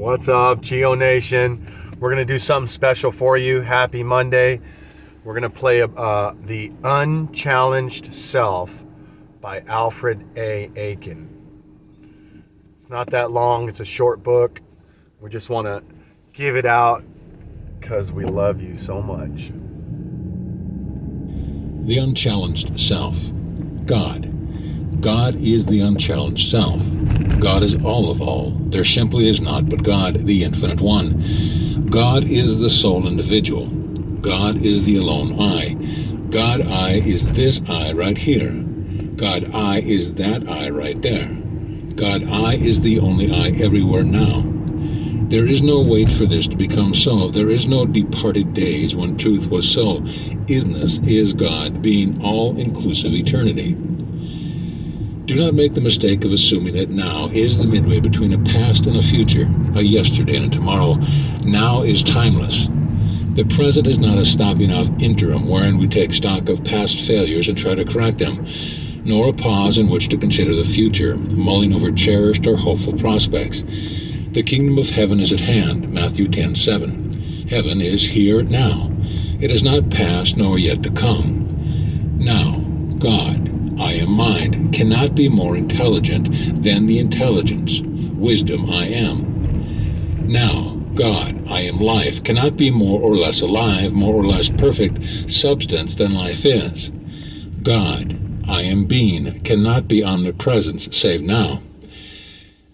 What's up, GEO Nation? We're going to do something special for you. Happy Monday. We're going to play The Unchallenged Self by Alfred A. Aiken. It's not that long. It's a short book. We just want to give it out because we love you so much. The Unchallenged Self. God. God is the unchallenged self. God is all of all. There simply is not but God, the infinite one. God is the sole individual. God is the alone I. God I is this I right here. God I is that I right there. God I is the only I everywhere now. There is no wait for this to become so. There is no departed days when truth was so. Isness is God, being all-inclusive eternity. Do not make the mistake of assuming that now is the midway between a past and a future, a yesterday and a tomorrow. Now is timeless. The present is not a stopping-off interim wherein we take stock of past failures and try to correct them, nor a pause in which to consider the future, mulling over cherished or hopeful prospects. The kingdom of heaven is at hand, Matthew 10:7. Heaven is here now. It is not past nor yet to come. Now, God, I am mind, cannot be more intelligent than the intelligence. Wisdom I am. Now, God, I am life, cannot be more or less alive, more or less perfect substance than life is. God, I am being, cannot be omnipresence save now.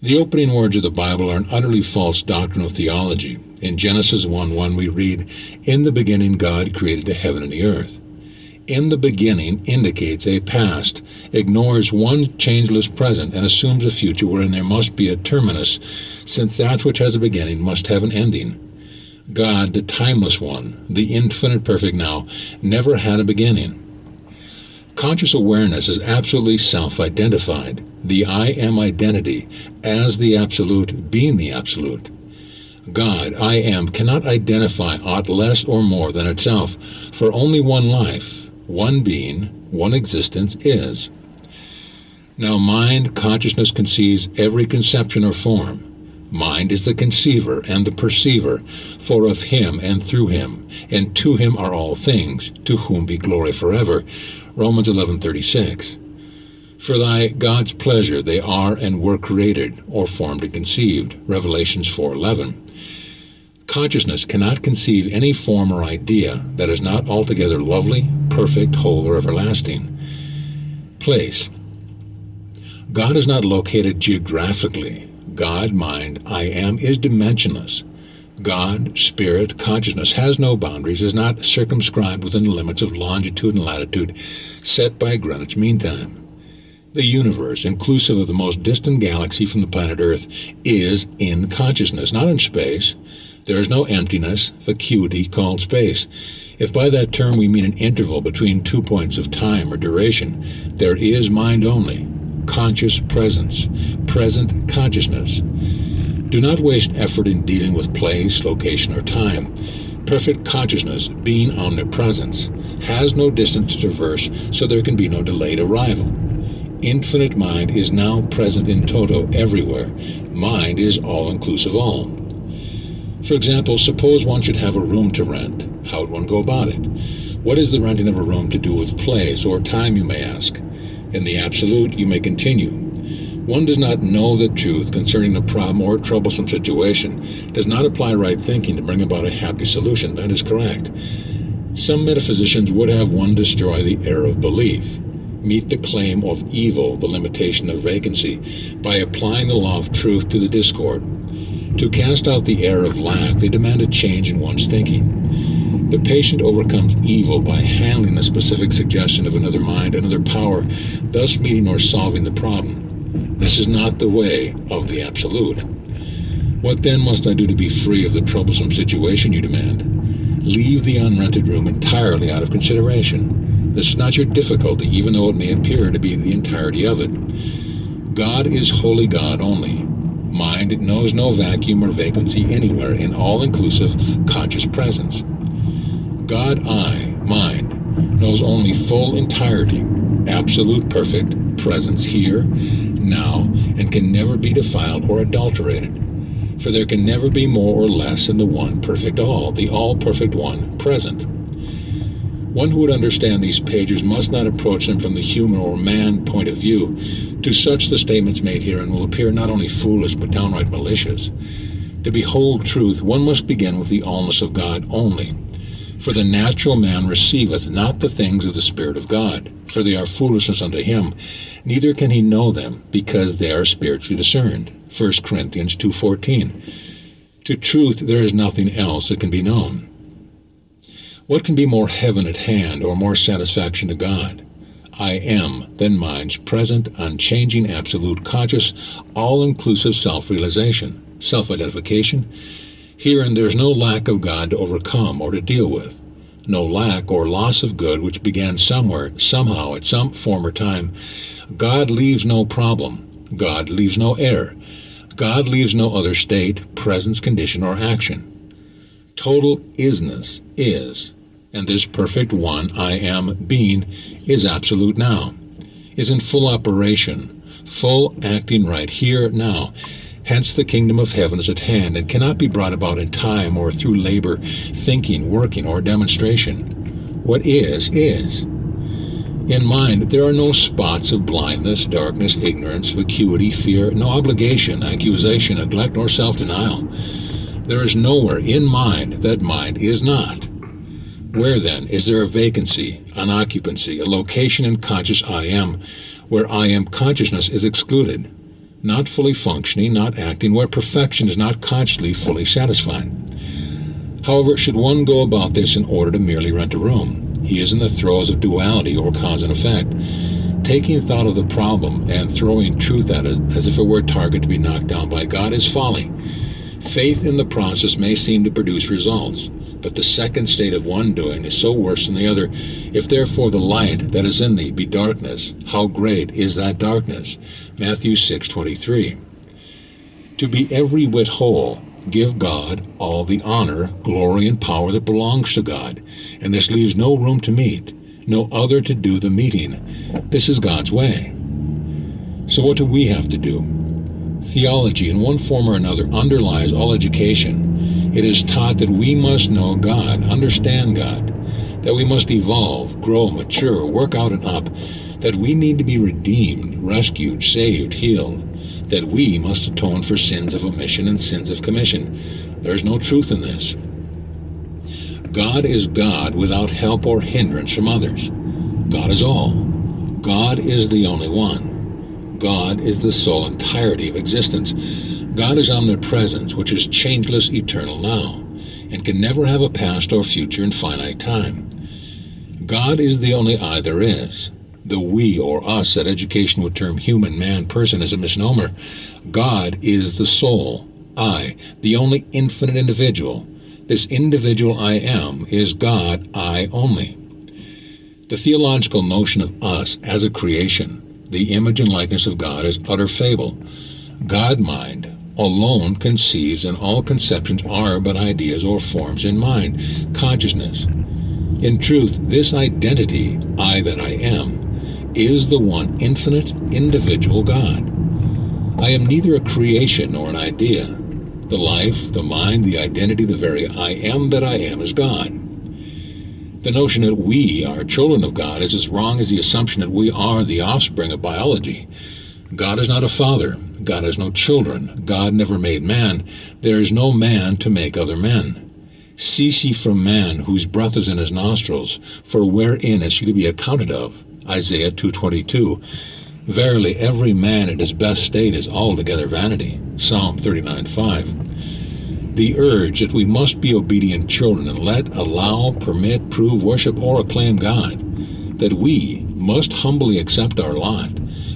The opening words of the Bible are an utterly false doctrine of theology. In Genesis 1:1 we read, "In the beginning God created the heaven and the earth." In the beginning indicates a past, ignores one changeless present, and assumes a future wherein there must be a terminus, since that which has a beginning must have an ending. God, the timeless one, the infinite perfect now, never had a beginning. Conscious awareness is absolutely self-identified, the I am identity, as the absolute being the absolute. God, I am, cannot identify aught less or more than itself, for only one life, one being, one existence is. Now mind, consciousness conceives every conception or form. Mind is the conceiver and the perceiver, for of him and through him, and to him are all things, to whom be glory forever. Romans 11:36. For thy God's pleasure they are and were created, or formed and conceived. Revelations 4:11. Consciousness cannot conceive any form or idea that is not altogether lovely, perfect, whole, or everlasting. Place. God is not located geographically. God, mind, I am, is dimensionless. God, spirit, consciousness has no boundaries, is not circumscribed within the limits of longitude and latitude set by Greenwich Mean Time. The universe, inclusive of the most distant galaxy from the planet Earth, is in consciousness, not in space. There is no emptiness, vacuity called space. If by that term we mean an interval between 2 points of time or duration, there is mind only, conscious presence, present consciousness. Do not waste effort in dealing with place, location, or time. Perfect consciousness, being omnipresence, has no distance to traverse, so there can be no delayed arrival. Infinite mind is now present in toto everywhere. Mind is all-inclusive all. For example, suppose one should have a room to rent. How would one go about it? What is the renting of a room to do with place or time, you may ask? In the absolute, you may continue. One does not know the truth concerning a problem or troublesome situation, does not apply right thinking to bring about a happy solution. That is correct. Some metaphysicians would have one destroy the error of belief, meet the claim of evil, the limitation of vacancy, by applying the law of truth to the discord. To cast out the error of lack, they demand a change in one's thinking. The patient overcomes evil by handling a specific suggestion of another mind, another power, thus meeting or solving the problem. This is not the way of the absolute. What then must I do to be free of the troublesome situation, you demand? Leave the unrented room entirely out of consideration. This is not your difficulty, even though it may appear to be the entirety of it. God is wholly God only. Mind knows no vacuum or vacancy anywhere in all-inclusive conscious presence. God, I, mind, knows only full entirety, absolute perfect presence here, now, and can never be defiled or adulterated. for there can never be more or less than the one perfect all, the all-perfect one, present. One who would understand these pages must not approach them from the human or man point of view. To such the statements made herein will appear not only foolish but downright malicious. To behold truth, one must begin with the allness of God only. For the natural man receiveth not the things of the Spirit of God, for they are foolishness unto him, neither can he know them, because they are spiritually discerned. 1 Corinthians 2:14. To truth there is nothing else that can be known. What can be more heaven at hand, or more satisfaction to God? I am, than mind's present, unchanging, absolute, conscious, all-inclusive self-realization, self-identification. Herein there is no lack of God to overcome or to deal with, no lack or loss of good which began somewhere, somehow, at some former time. God leaves no problem. God leaves no error. God leaves no other state, presence, condition, or action. Total isness is, and this perfect one, I am, being, is absolute now, is in full operation, full acting right here, now. Hence the kingdom of heaven is at hand, and cannot be brought about in time or through labor, thinking, working, or demonstration. What is, is. In mind there are no spots of blindness, darkness, ignorance, vacuity, fear, no obligation, accusation, neglect, nor self-denial. There is nowhere in mind that mind is not. Where then is there a vacancy, an occupancy, a location in conscious I am, where I am consciousness is excluded, not fully functioning, not acting, where perfection is not consciously fully satisfied? However, should one go about this in order to merely rent a room, he is in the throes of duality or cause and effect, taking thought of the problem and throwing truth at it as if it were a target to be knocked down by God is folly. Faith in the process may seem to produce results, but the second state of one doing is so worse than the other. If therefore the light that is in thee be darkness, how great is that darkness? Matthew 6:23. To be every whit whole, give God all the honor, glory, and power that belongs to God, and this leaves no room to meet, no other to do the meeting. This is God's way. So what do we have to do? Theology, in one form or another, underlies all education. It is taught that we must know God, understand God, that we must evolve, grow, mature, work out and up, that we need to be redeemed, rescued, saved, healed, that we must atone for sins of omission and sins of commission. There is no truth in this. God is God without help or hindrance from others. God is all. God is the only one. God is the sole entirety of existence. God is omnipresence, which is changeless, eternal now, and can never have a past or future in finite time. God is the only I there is. The we or us that education would term human, man, person is a misnomer. God is the soul, I, the only infinite individual. This individual I am is God, I only. The theological notion of us as a creation, the image and likeness of God, is utter fable. God-mind alone conceives, and all conceptions are but ideas or forms in mind, consciousness. In truth, this identity, I that I am, is the one infinite, individual God. I am neither a creation nor an idea. The life, the mind, the identity, the very I am that I am is God. The notion that we are children of God is as wrong as the assumption that we are the offspring of biology. God is not a father. God has no children. God never made man. There is no man to make other men. Cease ye from man, whose breath is in his nostrils, for wherein is he to be accounted of? Isaiah 2:22. Verily, every man at his best state is altogether vanity. Psalm 39:5. The urge that we must be obedient children and let, allow, permit, prove, worship, or acclaim God, that we must humbly accept our lot,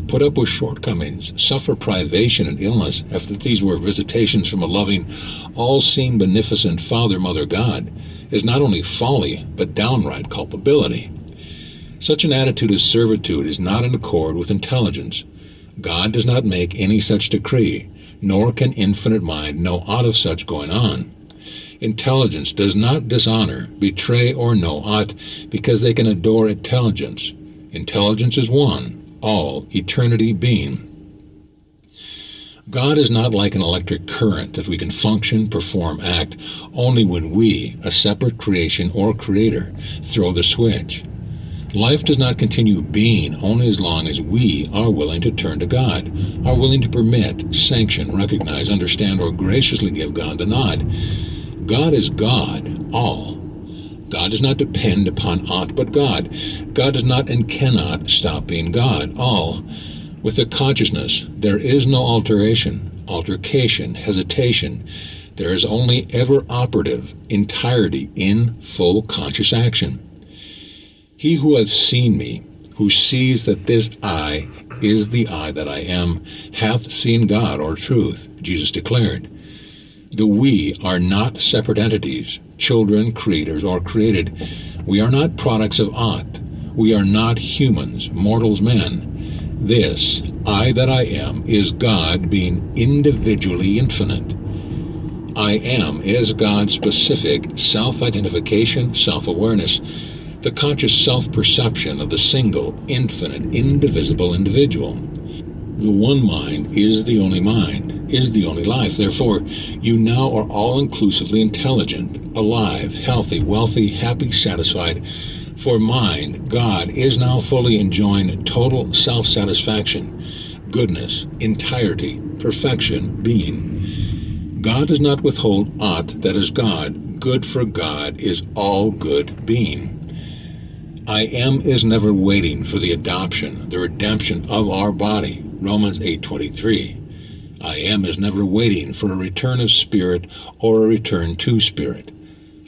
put up with shortcomings, suffer privation and illness, if these were visitations from a loving, all-seeing, beneficent Father, Mother God, is not only folly, but downright culpability. Such an attitude of servitude is not in accord with intelligence. God does not make any such decree, nor can infinite mind know aught of such going on. Intelligence does not dishonor, betray, or know aught, because they can adore intelligence. Intelligence is one, all eternity being. God is not like an electric current that we can function, perform, act only when we, a separate creation or creator, throw the switch. Life does not continue being only as long as we are willing to turn to God, are willing to permit, sanction, recognize, understand, or graciously give God the nod. God is God, all. God does not depend upon aught but God. God does not and cannot stop being God, all. With the consciousness, there is no altercation, hesitation. There is only ever operative entirety in full conscious action. He who hath seen me, who sees that this I is the I that I am, hath seen God or truth, Jesus declared. The we are not separate entities, children, creators, or created. We are not products of aught. We are not humans, mortals, men. This, I that I am, is God being individually infinite. I am is God's specific self-identification, self-awareness, the conscious self-perception of the single, infinite, indivisible individual. The one mind is the only mind, is the only life. Therefore, you now are all-inclusively intelligent, alive, healthy, wealthy, happy, satisfied. For mind, God, is now fully enjoying total self-satisfaction, goodness, entirety, perfection, being. God does not withhold aught that is God. Good for God is all good being. I am is never waiting for the adoption, the redemption of our body. Romans 8:23. I am is never waiting for a return of spirit or a return to spirit.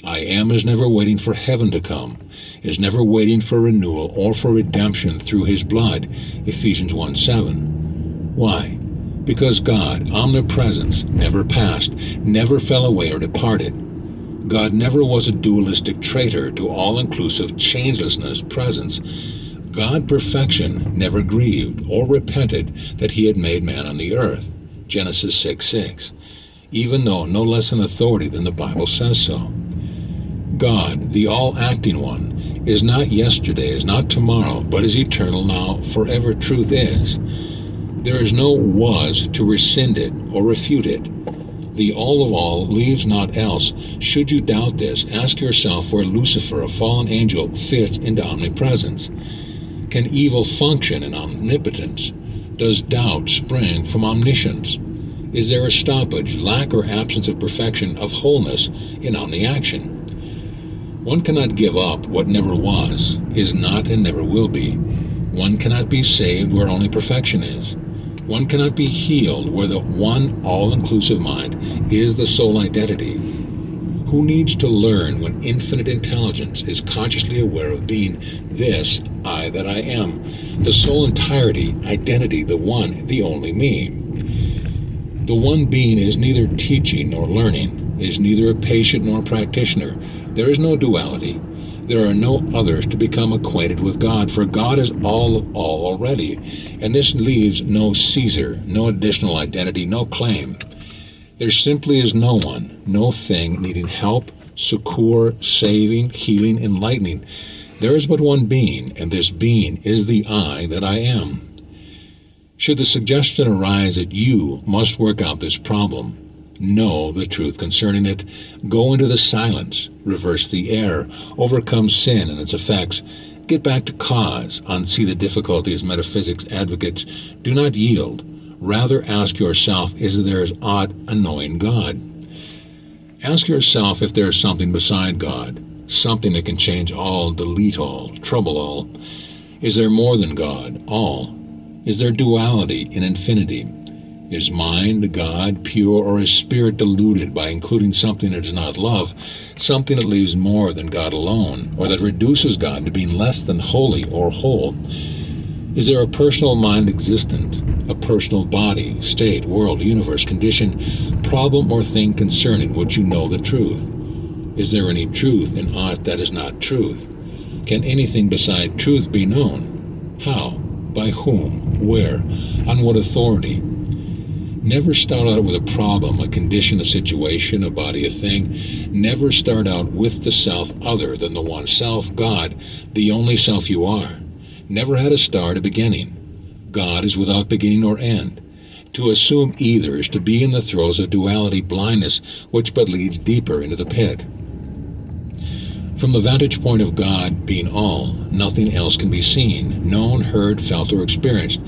I am is never waiting for heaven to come, is never waiting for renewal or for redemption through his blood. Ephesians 1:7. Why? Because God, omnipresence, never passed, never fell away or departed. God never was a dualistic traitor to all-inclusive changelessness, presence. God, perfection, never grieved or repented that he had made man on the earth. Genesis 6:6. Even though no less an authority than the Bible says so. God, the all-acting one, is not yesterday, is not tomorrow, but is eternal now, forever truth is. There is no was to rescind it or refute it. The all of all leaves not else. Should you doubt this, ask yourself where Lucifer, a fallen angel, fits into omnipresence. Can evil function in omnipotence? Does doubt spring from omniscience? Is there a stoppage, lack or absence of perfection, of wholeness in omni-action? One cannot give up what never was, is not, and never will be. One cannot be saved where only perfection is. One cannot be healed where the one all-inclusive mind is the sole identity. Who needs to learn when infinite intelligence is consciously aware of being this I that I am, the sole entirety, identity, the one, the only me? The one being is neither teaching nor learning, is neither a patient nor a practitioner. There is no duality. There are no others to become acquainted with God, for God is all of all already, and this leaves no Caesar, no additional identity, no claim. There simply is no one, no thing needing help, succor, saving, healing, enlightening. There is but one being, and this being is the I that I am. Should the suggestion arise that you must work out this problem, know the truth concerning it, go into the silence, reverse the error, overcome sin and its effects, get back to cause, unsee the difficulties metaphysics advocates, do not yield. Rather ask yourself, is there aught annoying God? Ask yourself if there is something beside God, something that can change all, delete all, trouble all. Is there more than God, all? Is there duality in infinity? Is mind, God, pure, or is spirit deluded by including something that is not love, something that leaves more than God alone, or that reduces God to being less than holy or whole? Is there a personal mind existent, a personal body, state, world, universe, condition, problem, or thing concerning which you know the truth? Is there any truth in aught that is not truth? Can anything beside truth be known? How? By whom? Where? On what authority? Never start out with a problem, a condition, a situation, a body, a thing. Never start out with the self other than the one self, God, the only self you are. Never had a start, a beginning. God is without beginning or end. To assume either is to be in the throes of duality blindness, which but leads deeper into the pit. From the vantage point of God being all, nothing else can be seen, known, heard, felt, or experienced.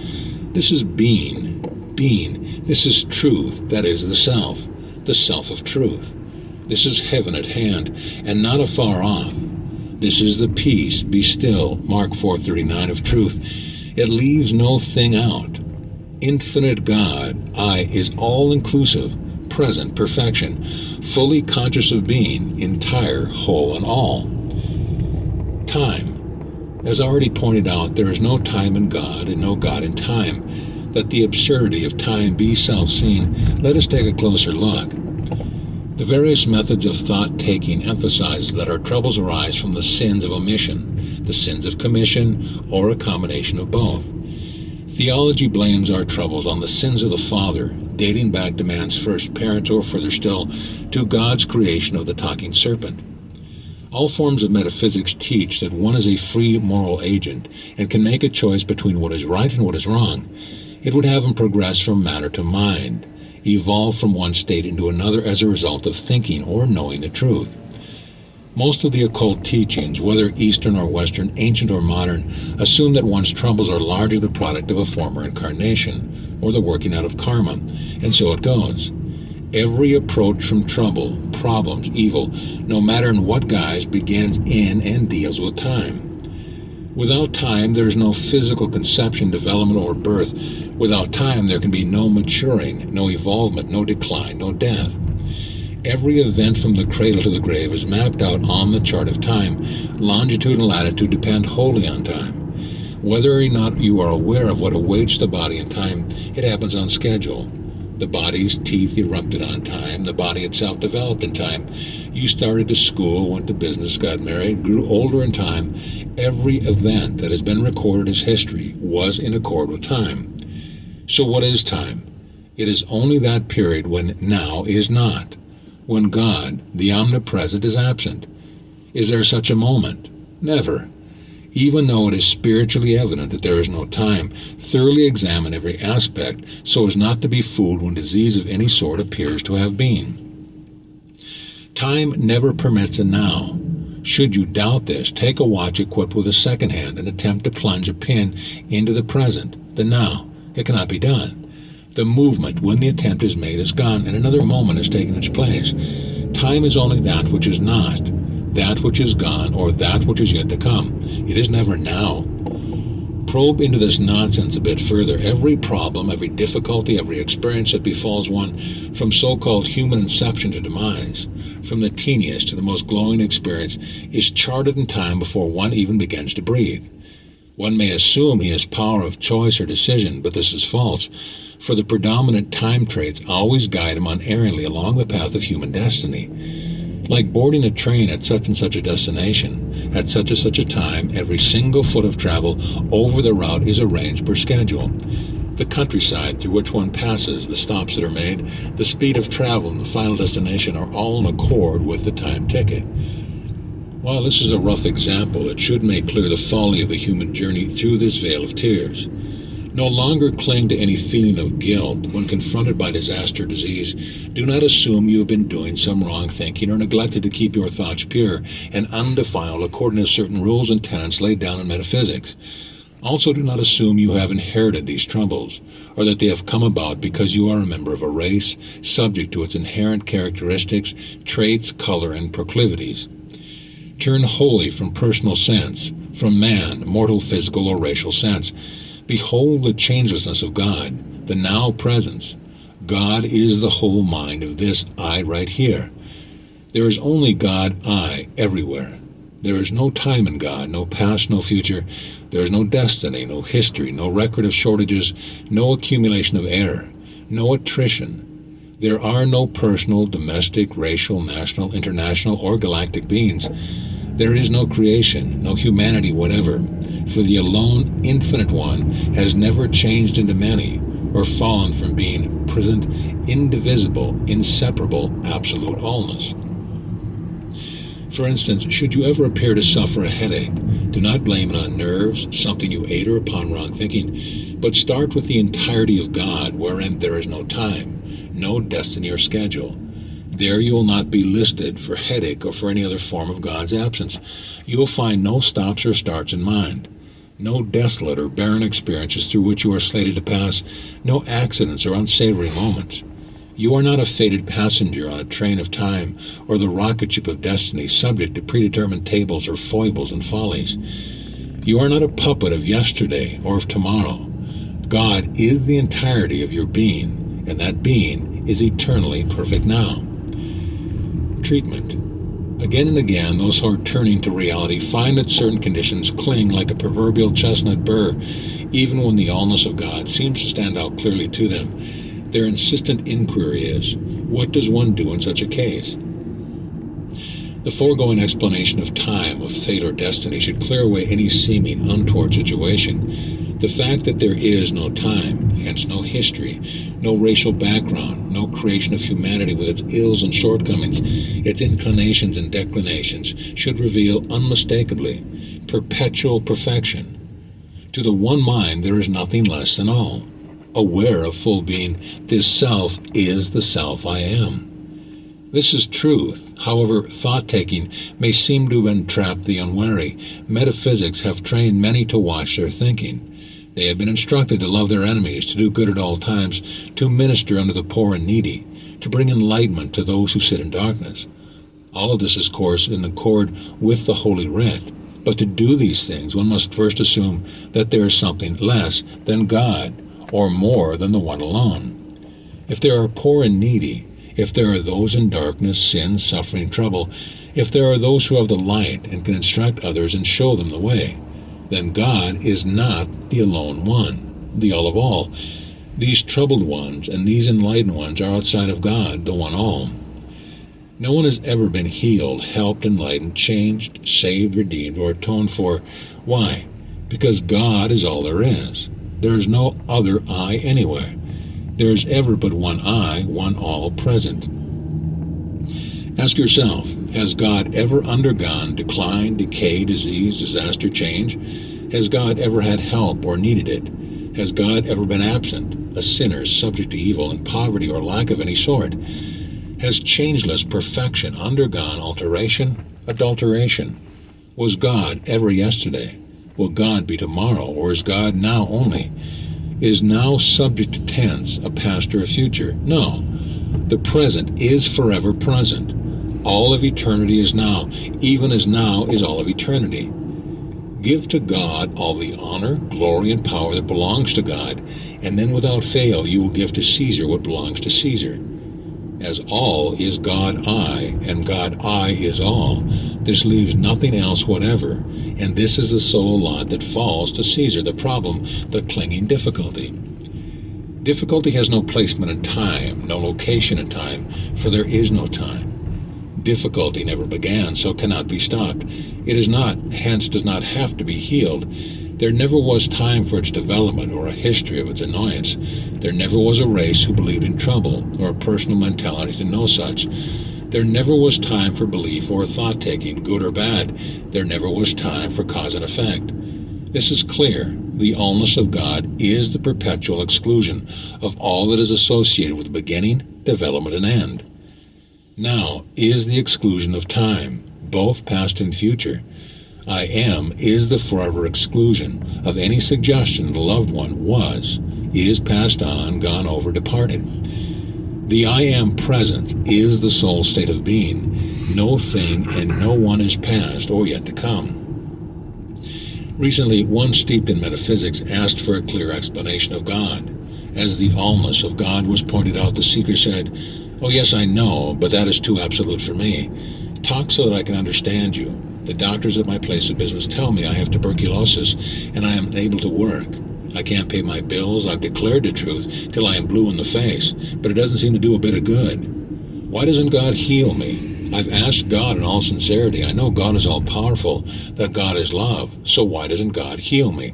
This is being. This is truth, that is the self of truth. This is heaven at hand, and not afar off. This is the peace, be still, Mark 4:39 of truth. It leaves no thing out. Infinite God, I, is all-inclusive, present, perfection, fully conscious of being, entire, whole, and all. Time. As already pointed out, there is no time in God and no God in time. Let the absurdity of time be self-seen. Let us take a closer look. The various methods of thought-taking emphasize that our troubles arise from the sins of omission, the sins of commission, or a combination of both. Theology blames our troubles on the sins of the Father, dating back to man's first parents, or further still, to God's creation of the talking serpent. All forms of metaphysics teach that one is a free moral agent and can make a choice between what is right and what is wrong. It would have him progress from matter to mind, evolve from one state into another as a result of thinking or knowing the truth. Most of the occult teachings, whether Eastern or Western, ancient or modern, assume that one's troubles are largely the product of a former incarnation, or the working out of karma, and so it goes. Every approach from trouble, problems, evil, no matter in what guise, begins in and deals with time. Without time, there is no physical conception, development, or birth. Without time, there can be no maturing, no evolvement, no decline, no death. Every event from the cradle to the grave is mapped out on the chart of time. Longitude and latitude depend wholly on time. Whether or not you are aware of what awaits the body in time, it happens on schedule. The body's teeth erupted on time. The body itself developed in time. You started to school, went to business, got married, grew older in time. Every event that has been recorded as history was in accord with time. So what is time? It is only that period when now is not, when God, the omnipresent, is absent. Is there such a moment? Never. Even though it is spiritually evident that there is no time, thoroughly examine every aspect so as not to be fooled when disease of any sort appears to have been. Time never permits a now. Should you doubt this, take a watch equipped with a second hand and attempt to plunge a pin into the present, the now. It cannot be done. The movement, when the attempt is made, is gone, and another moment has taken its place. Time is only that which is not, that which is gone, or that which is yet to come. It is never now. Probe into this nonsense a bit further. Every problem, every difficulty, every experience that befalls one, from so-called human inception to demise, from the teeniest to the most glowing experience, is charted in time before one even begins to breathe. One may assume he has power of choice or decision, but this is false, for the predominant time traits always guide him unerringly along the path of human destiny. Like boarding a train at such and such a destination, at such and such a time, every single foot of travel over the route is arranged per schedule. The countryside through which one passes, the stops that are made, the speed of travel, and the final destination are all in accord with the time ticket. While this is a rough example, it should make clear the folly of the human journey through this vale of tears. No longer cling to any feeling of guilt when confronted by disaster or disease. Do not assume you have been doing some wrong thinking or neglected to keep your thoughts pure and undefiled according to certain rules and tenets laid down in metaphysics. Also, do not assume you have inherited these troubles, or that they have come about because you are a member of a race subject to its inherent characteristics, traits, color, and proclivities. Turn wholly from personal sense, from man, mortal, physical, or racial sense. Behold the changelessness of God, the now presence. God is the whole mind of this I right here. There is only God, I, everywhere. There is no time in God, no past, no future. There is no destiny, no history, no record of shortages, no accumulation of error, no attrition. There are no personal, domestic, racial, national, international, or galactic beings. There is no creation, no humanity whatever, for the alone infinite one has never changed into many, or fallen from being present, indivisible, inseparable, absolute allness. For instance, should you ever appear to suffer a headache, do not blame it on nerves, something you ate, or upon wrong thinking. But start with the entirety of God, wherein there is no time, no destiny or schedule. There you will not be listed for headache or for any other form of God's absence. You will find no stops or starts in mind, no desolate or barren experiences through which you are slated to pass, no accidents or unsavory moments. You are not a fated passenger on a train of time or the rocket ship of destiny subject to predetermined tables or foibles and follies. You are not a puppet of yesterday or of tomorrow. God is the entirety of your being, and that being is eternally perfect now. Treatment. Again and again, those who are turning to reality find that certain conditions cling like a proverbial chestnut burr, even when the allness of God seems to stand out clearly to them. Their insistent inquiry is, what does one do in such a case? The foregoing explanation of time, of fate or destiny should clear away any seeming untoward situation. The fact that there is no time, hence no history, no racial background, no creation of humanity with its ills and shortcomings, its inclinations and declinations, should reveal unmistakably perpetual perfection. To the one mind there is nothing less than all. Aware of full being, this self is the self I am. This is truth. However, thought-taking may seem to entrap the unwary. Metaphysics have trained many to watch their thinking. They have been instructed to love their enemies, to do good at all times, to minister unto the poor and needy, to bring enlightenment to those who sit in darkness. All of this is, of course, in accord with the Holy Writ. But to do these things, one must first assume that there is something less than God, or more than the one alone. If there are poor and needy, if there are those in darkness, sin, suffering, trouble, if there are those who have the light and can instruct others and show them the way, then God is not the alone one, the all of all. These troubled ones and these enlightened ones are outside of God, the one all. No one has ever been healed, helped, enlightened, changed, saved, redeemed, or atoned for. Why? Because God is all there is. There is no other I anywhere. There is ever but one I, one all present. Ask yourself, has God ever undergone decline, decay, disease, disaster, change? Has God ever had help or needed it? Has God ever been absent, a sinner subject to evil and poverty or lack of any sort? Has changeless perfection undergone alteration, adulteration? Was God ever yesterday? Will God be tomorrow, or is God now only? Is now subject to tense, a past or a future? No. The present is forever present. All of eternity is now, even as now is all of eternity. Give to God all the honor, glory, and power that belongs to God, and then without fail you will give to Caesar what belongs to Caesar. As all is God I, and God I is all, this leaves nothing else whatever, and this is the sole lot that falls to Caesar, the problem, the clinging difficulty. Difficulty has no placement in time, no location in time, for there is no time. Difficulty never began, so cannot be stopped. It is not, hence does not have to be healed. There never was time for its development or a history of its annoyance. There never was a race who believed in trouble, or a personal mentality to know such. There never was time for belief or thought-taking, good or bad. There never was time for cause and effect. This is clear. The allness of God is the perpetual exclusion of all that is associated with beginning, development, and end. Now is the exclusion of time, both past and future. I am is the forever exclusion of any suggestion the loved one was, is passed on, gone over, departed. The I am presence is the sole state of being. No thing and no one is past or yet to come. Recently, one steeped in metaphysics asked for a clear explanation of God. As the allness of God was pointed out, the seeker said, "Oh yes, I know, but that is too absolute for me. Talk so that I can understand you. The doctors at my place of business tell me I have tuberculosis and I am unable to work. I can't pay my bills. I've declared the truth till I am blue in the face, but it doesn't seem to do a bit of good. Why doesn't God heal me? I've asked God in all sincerity. I know God is all-powerful, that God is love, so why doesn't God heal me?"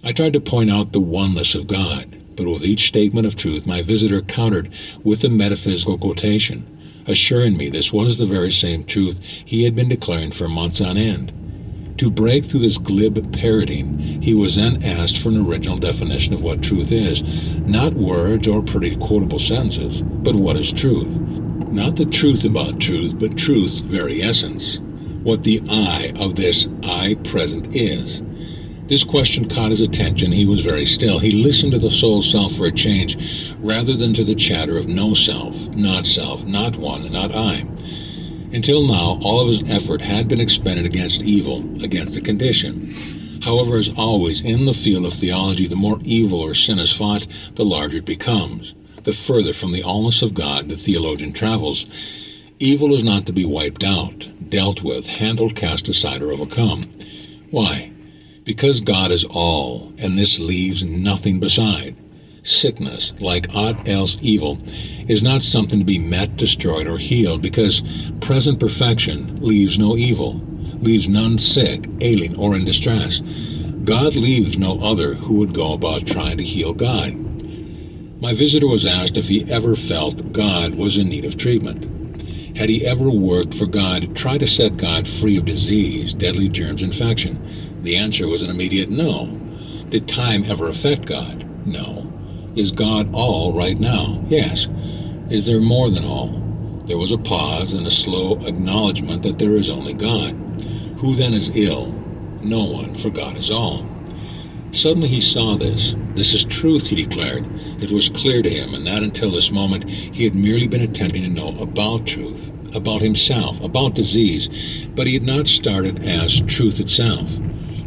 I tried to point out the oneness of God, but with each statement of truth my visitor countered with a metaphysical quotation, assuring me this was the very same truth he had been declaring for months on end. To break through this glib parroting, he was then asked for an original definition of what truth is, not words or pretty quotable sentences, but what is truth? Not the truth about truth, but truth's very essence. What the I of this I present is. This question caught his attention. He was very still. He listened to the soul self for a change, rather than to the chatter of no self, not one, not I. Until now, all of his effort had been expended against evil, against the condition. However, as always, in the field of theology, the more evil or sin is fought, the larger it becomes. The further from the allness of God the theologian travels. Evil is not to be wiped out, dealt with, handled, cast aside, or overcome. Why? Because God is all, and this leaves nothing beside. Sickness, like aught else evil, is not something to be met, destroyed, or healed, because present perfection leaves no evil, leaves none sick, ailing, or in distress. God leaves no other who would go about trying to heal God. My visitor was asked if he ever felt God was in need of treatment. Had he ever worked for God, tried to set God free of disease, deadly germs, infection? The answer was an immediate no. Did time ever affect God? No. Is God all right now? Yes. Is there more than all? There was a pause and a slow acknowledgement that there is only God. Who then is ill? No one, for God is all. Suddenly he saw this. This is truth, he declared. It was clear to him, and that until this moment he had merely been attempting to know about truth, about himself, about disease, but he had not started as truth itself.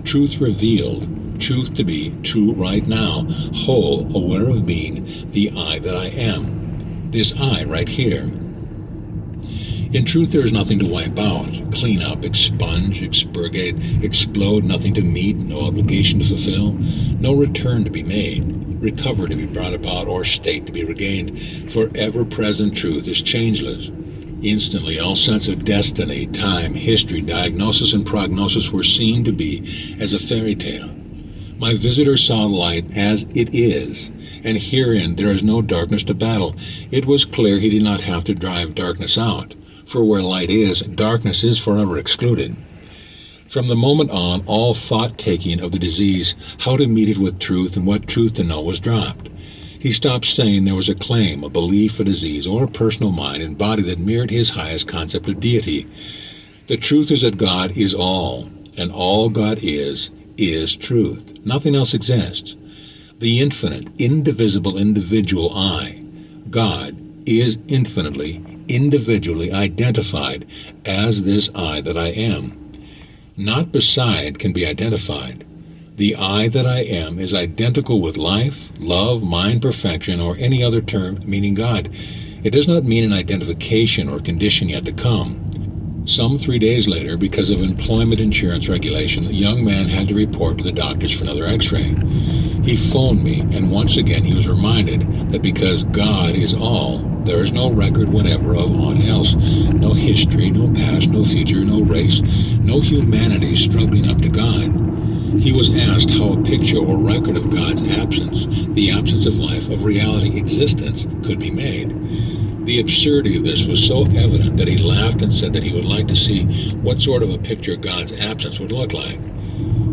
Truth revealed, truth to be true right now, whole, aware of being the I that I am. This I right here. In truth, there is nothing to wipe out, clean up, expunge, expurgate, explode, nothing to meet, no obligation to fulfill, no return to be made, recover to be brought about, or state to be regained. For ever-present truth is changeless. Instantly, all sense of destiny, time, history, diagnosis, and prognosis were seen to be as a fairy tale. My visitor saw light as it is, and herein there is no darkness to battle. It was clear he did not have to drive darkness out, for where light is, darkness is forever excluded. From the moment on, all thought-taking of the disease, how to meet it with truth and what truth to know, was dropped. He stopped saying there was a claim, a belief, a disease, or a personal mind and body that mirrored his highest concept of deity. The truth is that God is all, and all God is truth. Nothing else exists. The infinite, indivisible, individual I, God, is infinitely, individually identified as this I that I am. Not beside can be identified. The I that I am is identical with life, love, mind, perfection, or any other term meaning God. It does not mean an identification or condition yet to come. Some 3 days later, because of employment insurance regulation, the young man had to report to the doctors for another x-ray. He phoned me, and once again he was reminded that because God is all, there is no record whatever of aught else. No history, no past, no future, no race, no humanity struggling up to God. He was asked how a picture or record of God's absence, the absence of life, of reality, existence, could be made. The absurdity of this was so evident that he laughed and said that he would like to see what sort of a picture God's absence would look like.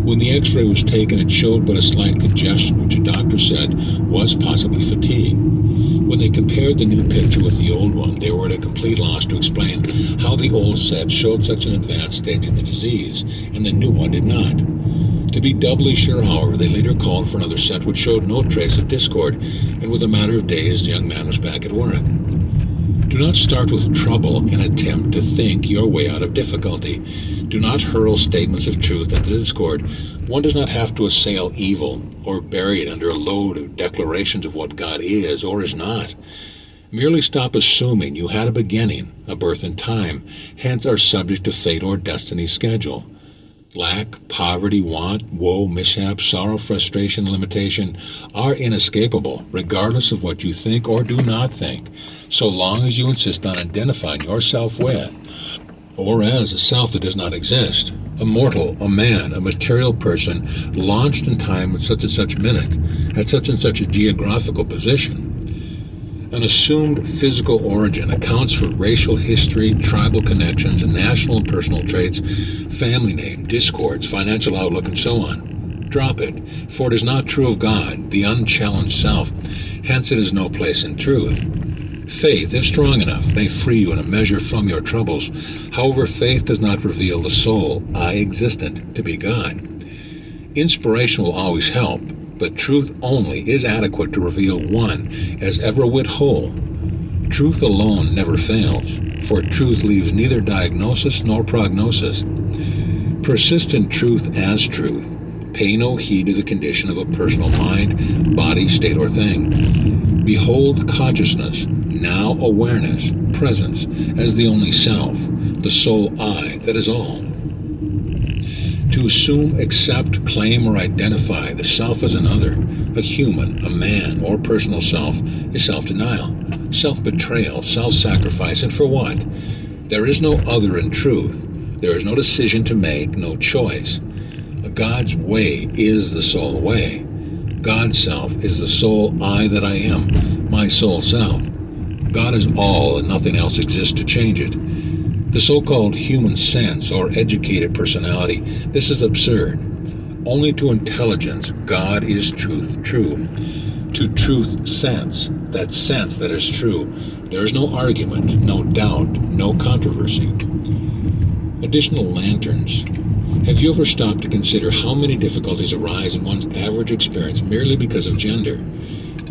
When the x-ray was taken, it showed but a slight congestion, which a doctor said was possibly fatigue. When they compared the new picture with the old one, they were at a complete loss to explain how the old set showed such an advanced stage of the disease, and the new one did not. To be doubly sure, however, they later called for another set which showed no trace of discord, and within a matter of days the young man was back at work. Do not start with trouble and attempt to think your way out of difficulty. Do not hurl statements of truth into discord. One does not have to assail evil or bury it under a load of declarations of what God is or is not. Merely stop assuming you had a beginning, a birth in time, hence are subject to fate or destiny's schedule. Lack, poverty, want, woe, mishap, sorrow, frustration, limitation are inescapable, regardless of what you think or do not think, so long as you insist on identifying yourself with, or as a self that does not exist, a mortal, a man, a material person, launched in time at such and such minute, at such and such a geographical position. An assumed physical origin accounts for racial history, tribal connections, and national and personal traits, family name, discords, financial outlook, and so on. Drop it, for it is not true of God, the unchallenged self. Hence it is no place in truth. Faith, if strong enough, may free you in a measure from your troubles. However, faith does not reveal the soul, I existent, to be God. Inspiration will always help, but truth only is adequate to reveal one as ever whit whole. Truth alone never fails, for truth leaves neither diagnosis nor prognosis. Persist in truth as truth. Pay no heed to the condition of a personal mind, body, state, or thing. Behold consciousness, now awareness, presence, as the only self, the sole I that is all. To assume, accept, claim, or identify the self as another, a human, a man, or personal self, is self-denial, self-betrayal, self-sacrifice, and for what? There is no other in truth. There is no decision to make, no choice. God's way is the sole way. God's self is the sole I that I am, my sole self. God is all and nothing else exists to change it. The so-called human sense or educated personality, this is absurd. Only to intelligence, God is truth true. To truth sense that is true, there is no argument, no doubt, no controversy. Additional lanterns. Have you ever stopped to consider how many difficulties arise in one's average experience merely because of gender?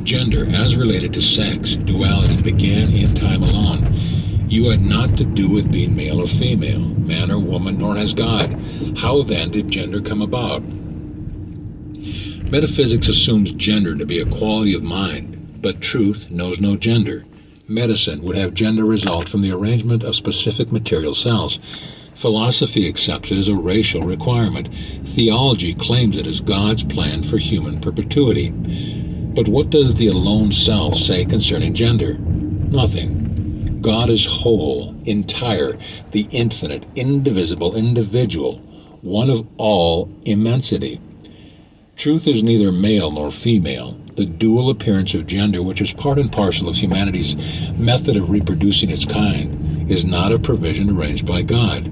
Gender, as related to sex, duality, began in time alone. You had naught to do with being male or female, man or woman, nor has God. How then did gender come about? Metaphysics assumes gender to be a quality of mind, but truth knows no gender. Medicine would have gender result from the arrangement of specific material cells. Philosophy accepts it as a racial requirement. Theology claims it as God's plan for human perpetuity. But what does the alone self say concerning gender? Nothing. God is whole, entire, the infinite, indivisible, individual, one of all immensity. Truth is neither male nor female. The dual appearance of gender, which is part and parcel of humanity's method of reproducing its kind, is not a provision arranged by God.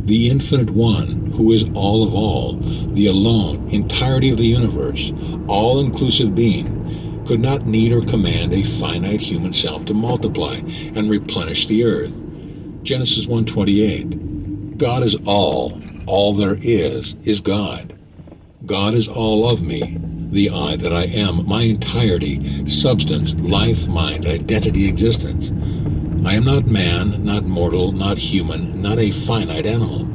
The infinite one, who is all of all, the alone, entirety of the universe, all-inclusive being, could not need or command a finite human self to multiply and replenish the earth. Genesis 1:28. God is all there is God. God is all of me, the I that I am, my entirety, substance, life, mind, identity, existence. I am not man, not mortal, not human, not a finite animal.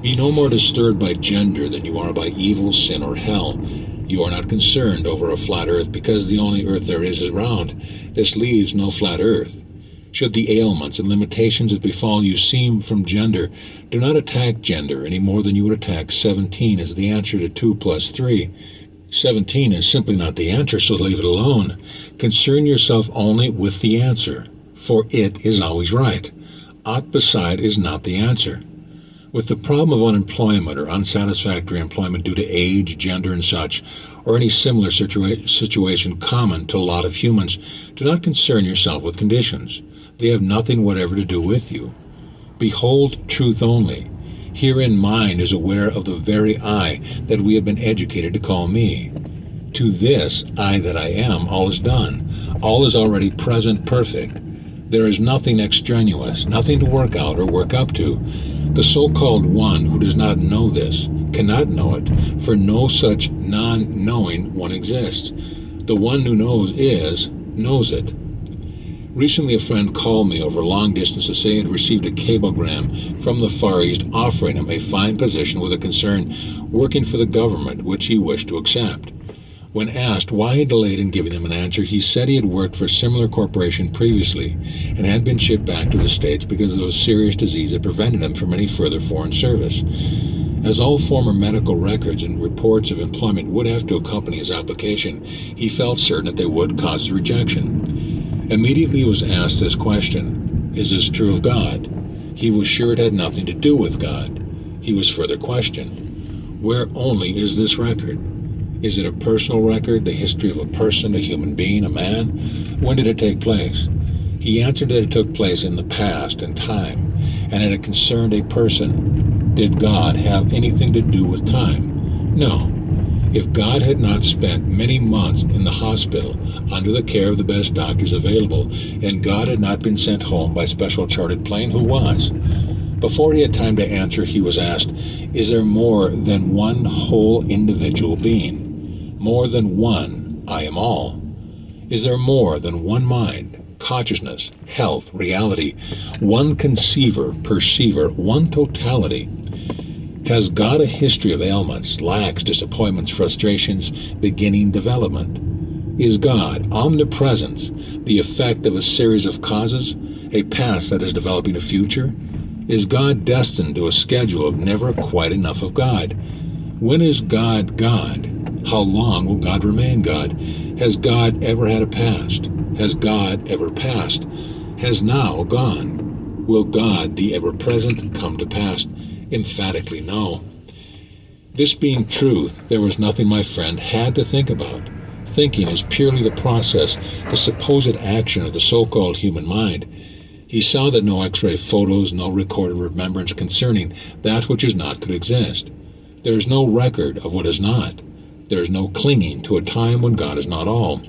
Be no more disturbed by gender than you are by evil, sin, or hell. You are not concerned over a flat earth because the only earth there is round. This leaves no flat earth. Should the ailments and limitations that befall you seem from gender, do not attack gender any more than you would attack 17 as the answer to 2 plus 3. 17 is simply not the answer, so leave it alone. Concern yourself only with the answer, for it is always right. Aught beside is not the answer. With the problem of unemployment or unsatisfactory employment due to age, gender, and such, or any similar situation common to a lot of humans, do not concern yourself with conditions. They have nothing whatever to do with you. Behold truth only. Herein mind is aware of the very I that we have been educated to call me. To this I that I am, all is done. All is already present, perfect. There is nothing extraneous, nothing to work out or work up to. The so-called one who does not know this cannot know it, for no such non-knowing one exists. The one who knows knows it. Recently a friend called me over long distance to say he had received a cablegram from the Far East offering him a fine position with a concern working for the government, which he wished to accept. When asked why he delayed in giving him an answer, he said he had worked for a similar corporation previously and had been shipped back to the States because of a serious disease that prevented him from any further foreign service. As all former medical records and reports of employment would have to accompany his application, he felt certain that they would cause rejection. Immediately he was asked this question: is this true of God? He was sure it had nothing to do with God. He was further questioned: where only is this record? Is it a personal record, the history of a person, a human being, a man? When did it take place? He answered that it took place in the past, in time, and it concerned a person. Did God have anything to do with time? No. If God had not spent many months in the hospital under the care of the best doctors available, and God had not been sent home by special chartered plane, who was? Before he had time to answer, he was asked, is there more than one whole individual being? More than one I am all? Is there more than one mind, consciousness, health, reality, one conceiver, perceiver, one totality? Has God a history of ailments, lacks, disappointments, frustrations, beginning, development? Is God, omnipresence, the effect of a series of causes, a past that is developing a future? Is God destined to a schedule of never quite enough of God? When is God God? How long will God remain God? Has God ever had a past? Has God ever passed? Has now gone? Will God, the ever-present, come to pass? Emphatically no. This being truth, there was nothing my friend had to think about. Thinking is purely the process, the supposed action of the so-called human mind. He saw that no X-ray photos, no recorded remembrance concerning that which is not could exist. There is no record of what is not. There is no clinging to a time when God is not all.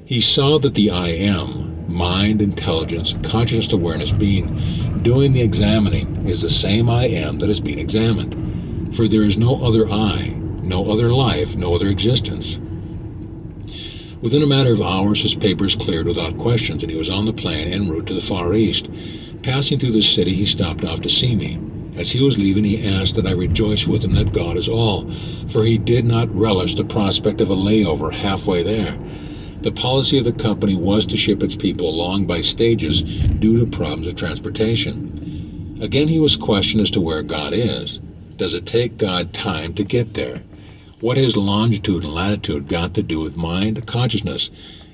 He saw that the I am, mind, intelligence, conscious awareness being, doing the examining, is the same I am that is being examined. For there is no other I, no other life, no other existence. Within a matter of hours, his papers cleared without questions, and he was on the plane en route to the Far East. Passing through the city, he stopped off to see me. As he was leaving, he asked that I rejoice with him that God is all, for he did not relish the prospect of a layover halfway there. The policy of the company was to ship its people along by stages due to problems of transportation. Again, he was questioned as to where God is. Does it take God time to get there? What has longitude and latitude got to do with mind? Consciousness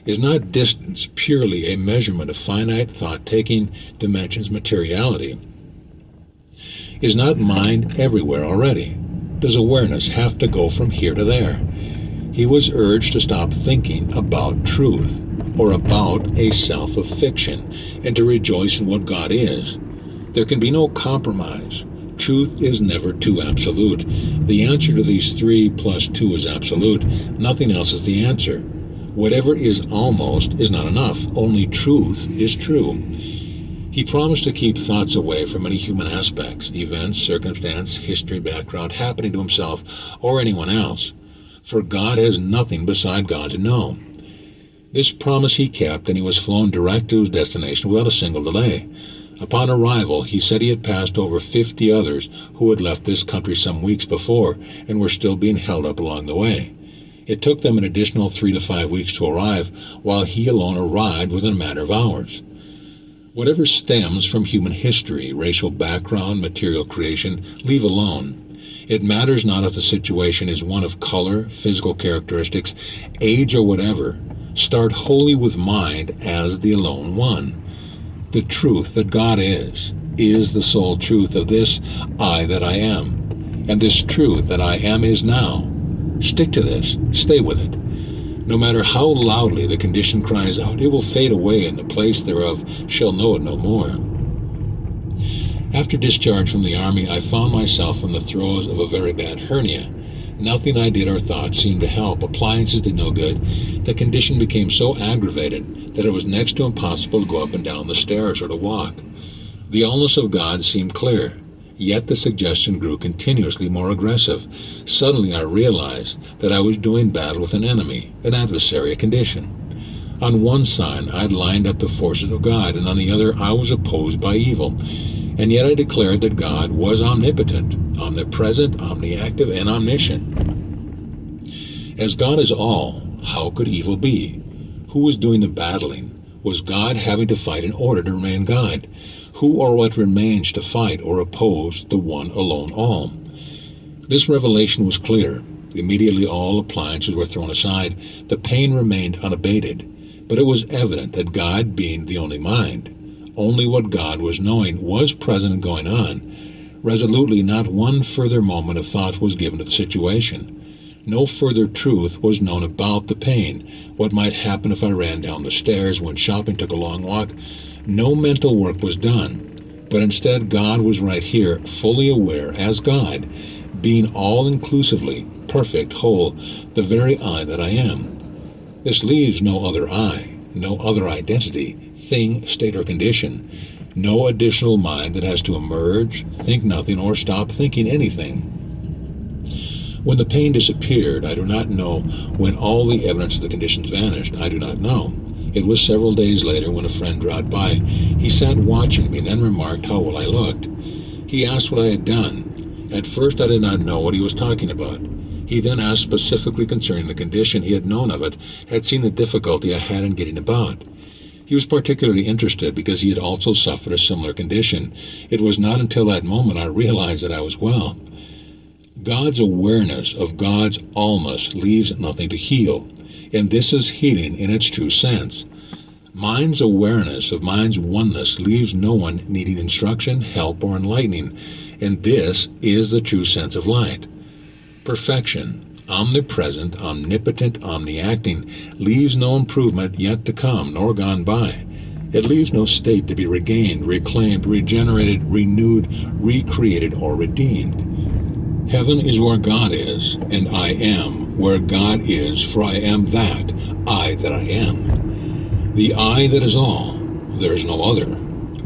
is not distance purely a measurement of finite thought-taking dimensions, materiality. Is not mind everywhere already? Does awareness have to go from here to there? He was urged to stop thinking about truth or about a self of fiction and to rejoice in what God is. There can be no compromise. Truth is never too absolute. The answer to these 3 plus 2 is absolute. Nothing else is the answer. Whatever is almost is not enough. Only truth is true. He promised to keep thoughts away from any human aspects, events, circumstance, history, background, happening to himself or anyone else. For God has nothing beside God to know. This promise he kept, and he was flown direct to his destination without a single delay. Upon arrival, he said he had passed over 50 others who had left this country some weeks before and were still being held up along the way. It took them an additional 3 to 5 weeks to arrive, while he alone arrived within a matter of hours. Whatever stems from human history, racial background, material creation, leave alone. It matters not if the situation is one of color, physical characteristics, age, or whatever. Start wholly with mind as the alone one. The truth that God is the sole truth of this I that I am. And this truth that I am is now. Stick to this. Stay with it. No matter how loudly the condition cries out, it will fade away, and the place thereof shall know it no more. After discharge from the army, I found myself in the throes of a very bad hernia. Nothing I did or thought seemed to help. Appliances did no good. The condition became so aggravated that it was next to impossible to go up and down the stairs or to walk. The allness of God seemed clear, yet the suggestion grew continuously more aggressive. Suddenly I realized that I was doing battle with an enemy, an adversary, a condition. On one side I had lined up the forces of God, and on the other I was opposed by evil. And yet I declared that God was omnipotent, omnipresent, omniactive, and omniscient. As God is all, how could evil be? Who was doing the battling? Was God having to fight in order to remain God? Who or what remains to fight or oppose the one alone all? This revelation was clear. Immediately all appliances were thrown aside. The pain remained unabated, but it was evident that God, being the only mind, only what God was knowing, was present and going on. Resolutely, not one further moment of thought was given to the situation. No further truth was known about the pain. What might happen if I ran down the stairs, went shopping, took a long walk? No mental work was done, but instead God was right here, fully aware as God, being all-inclusively, perfect, whole, the very I that I am. This leaves no other I, no other identity, thing, state, or condition, no additional mind that has to emerge, think nothing, or stop thinking anything. When the pain disappeared, I do not know. When all the evidence of the conditions vanished, I do not know. It was several days later when a friend dropped by. He sat watching me and then remarked how well I looked. He asked what I had done. At first I did not know what he was talking about. He then asked specifically concerning the condition. He had known of it, had seen the difficulty I had in getting about. He was particularly interested because he had also suffered a similar condition. It was not until that moment I realized that I was well. God's awareness of God's allness leaves nothing to heal, and this is healing in its true sense. Mind's awareness of mind's oneness leaves no one needing instruction, help, or enlightening, and this is the true sense of light. Perfection, omnipresent, omnipotent, omniacting, leaves no improvement yet to come, nor gone by. It leaves no state to be regained, reclaimed, regenerated, renewed, recreated, or redeemed. Heaven is where God is, and I am where God is, for I am that I am. The I that is all, there is no other.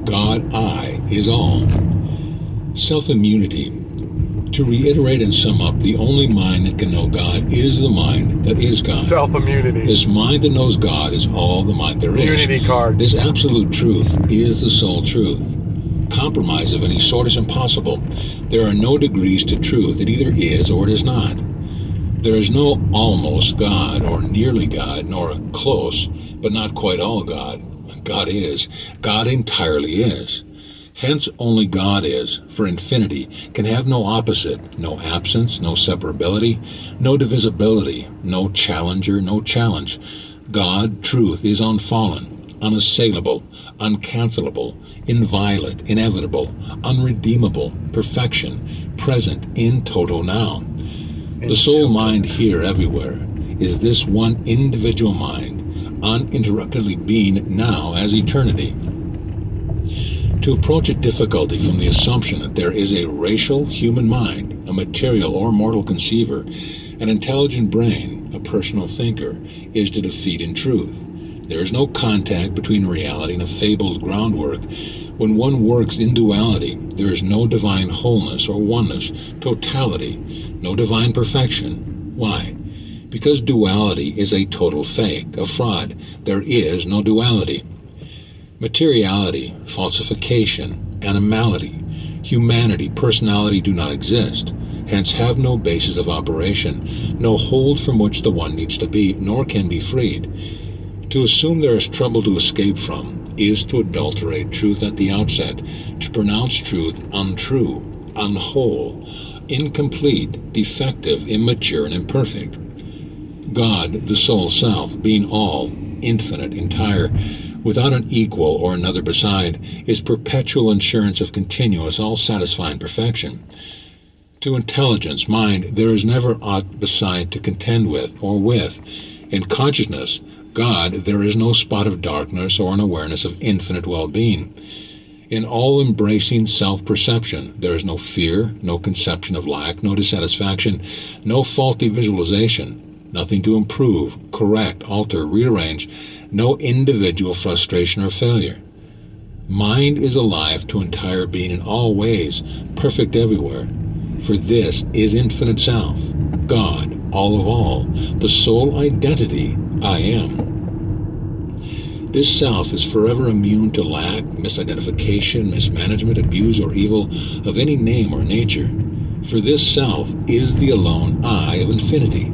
God I is all. Self-immunity. To reiterate and sum up, the only mind that can know God is the mind that is God. Self-immunity. This mind that knows God is all the mind there is. Immunity card. This absolute truth is the sole truth. Compromise of any sort is impossible. There are no degrees to truth. It either is or it is not. There is no almost God or nearly God, nor close, but not quite all God. God is. God entirely is. Hence only God is, for infinity can have no opposite, no absence, no separability, no divisibility, no challenger, no challenge. God, truth, is unfallen, unassailable, uncancelable, inviolate, inevitable, unredeemable, perfection, present in toto now. The soul mind here everywhere is this one individual mind, uninterruptedly being now as eternity. To approach a difficulty from the assumption that there is a racial human mind, a material or mortal conceiver, an intelligent brain, a personal thinker, is to defeat in truth. There is no contact between reality and a fabled groundwork. When one works in duality, there is no divine wholeness or oneness, totality, no divine perfection. Why? Because duality is a total fake, a fraud. There is no duality. Materiality, falsification, animality, humanity, personality do not exist, hence have no basis of operation, no hold from which the one needs to be, nor can be freed. To assume there is trouble to escape from is to adulterate truth at the outset, to pronounce truth untrue, unwhole, incomplete, defective, immature, and imperfect. God, the sole self, being all, infinite, entire, without an equal or another beside, is perpetual assurance of continuous, all-satisfying perfection. To intelligence, mind, there is never aught beside to contend with or with. In consciousness, God, there is no spot of darkness or an awareness of infinite well-being. In all-embracing self-perception, there is no fear, no conception of lack, no dissatisfaction, no faulty visualization, nothing to improve, correct, alter, rearrange, no individual frustration or failure. Mind is alive to entire being in all ways, perfect everywhere. For this is infinite self, God, all of all, the sole identity I am. This self is forever immune to lack, misidentification, mismanagement, abuse, or evil of any name or nature. For this self is the alone I of infinity.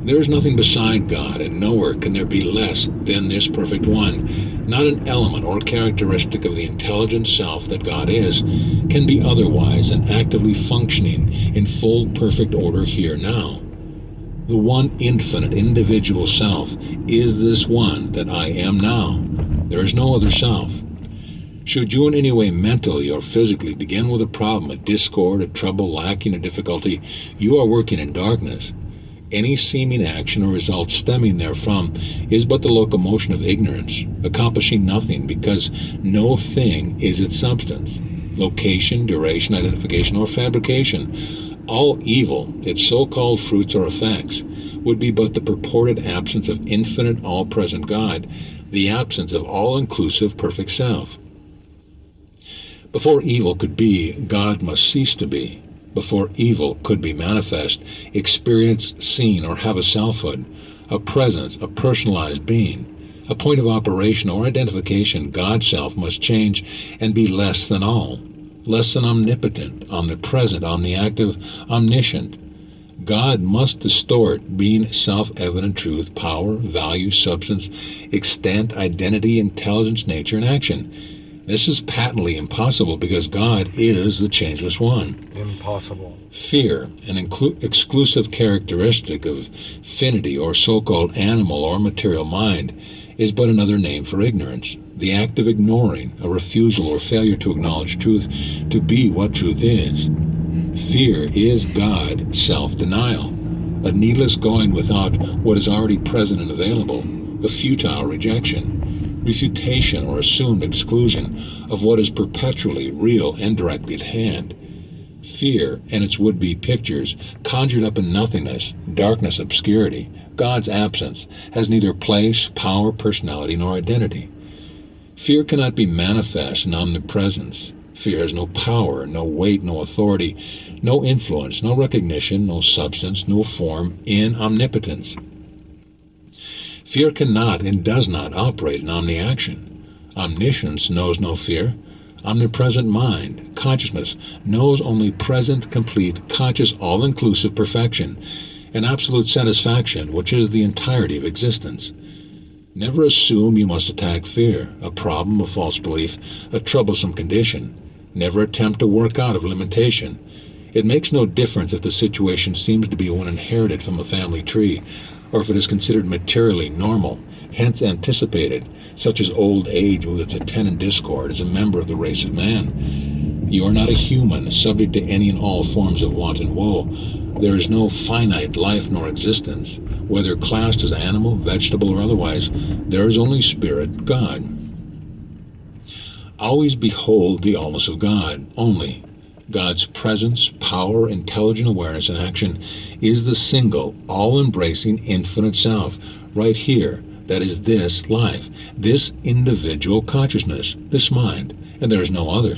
There is nothing beside God, and nowhere can there be less than this perfect one. Not an element or characteristic of the intelligent self that God is can be otherwise than actively functioning in full perfect order here now. The one infinite individual self is this one that I am now. There is no other self. Should you in any way mentally or physically begin with a problem, a discord, a trouble, lacking, a difficulty, you are working in darkness. Any seeming action or result stemming therefrom is but the locomotion of ignorance, accomplishing nothing, because no thing is its substance. Location, duration, identification, or fabrication, all evil, its so-called fruits or effects, would be but the purported absence of infinite, all-present God, the absence of all-inclusive perfect self. Before evil could be, God must cease to be. Before evil could be manifest, experienced, seen, or have a selfhood, a presence, a personalized being, a point of operation or identification, God's self must change and be less than all, less than omnipotent, omnipresent, omniactive, omniscient. God must distort being self-evident truth, power, value, substance, extent, identity, intelligence, nature, and action. This is patently impossible because God is the changeless one. Impossible. Fear, an exclusive characteristic of finity or so-called animal or material mind, is but another name for ignorance, the act of ignoring, a refusal or failure to acknowledge truth to be what truth is. Fear is God, self-denial, a needless going without what is already present and available, a futile rejection, refutation or assumed exclusion of what is perpetually real and directly at hand. Fear and its would-be pictures, conjured up in nothingness, darkness, obscurity, God's absence, has neither place, power, personality, nor identity. Fear cannot be manifest in omnipresence. Fear has no power, no weight, no authority, no influence, no recognition, no substance, no form in omnipotence. Fear cannot and does not operate in omni-action. Omniscience knows no fear. Omnipresent mind, consciousness, knows only present, complete, conscious, all-inclusive perfection, and absolute satisfaction, which is the entirety of existence. Never assume you must attack fear, a problem, a false belief, a troublesome condition. Never attempt to work out of limitation. It makes no difference if the situation seems to be one inherited from a family tree, or if it is considered materially normal, hence anticipated, such as old age with its attendant discord as a member of the race of man. You are not a human, subject to any and all forms of want and woe. There is no finite life nor existence. Whether classed as animal, vegetable, or otherwise, there is only Spirit, God. Always behold the allness of God, only. God's presence, power, intelligent awareness, and action is the single, all-embracing, infinite self, right here, that is this life, this individual consciousness, this mind, and there is no other.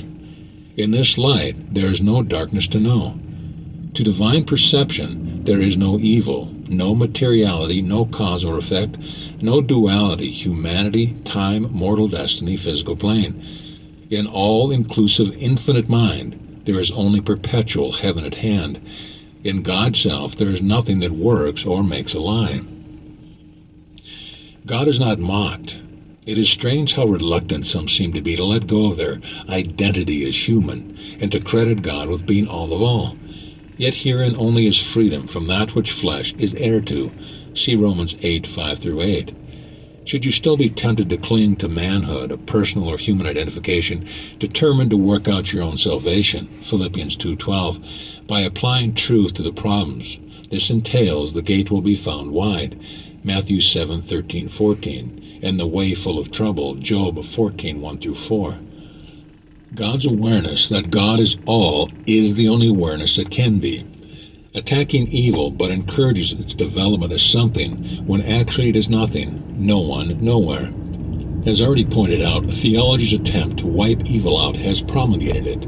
In this light, there is no darkness to know. To divine perception, there is no evil, no materiality, no cause or effect, no duality, humanity, time, mortal destiny, physical plane. In all-inclusive infinite mind, there is only perpetual heaven at hand. In God's self, there is nothing that works or makes a lie. God is not mocked. It is strange how reluctant some seem to be to let go of their identity as human and to credit God with being all of all. Yet herein only is freedom from that which flesh is heir to. See Romans 8:5-8. Should you still be tempted to cling to manhood, a personal or human identification, determined to work out your own salvation, Philippians 2:12, by applying truth to the problems, this entails the gate will be found wide, Matthew 7:13-14, and the way full of trouble, Job 14:1-4. God's awareness that God is all is the only awareness that can be. Attacking evil but encourages its development as something when actually it is nothing, no one, nowhere. As already pointed out, theology's attempt to wipe evil out has promulgated it.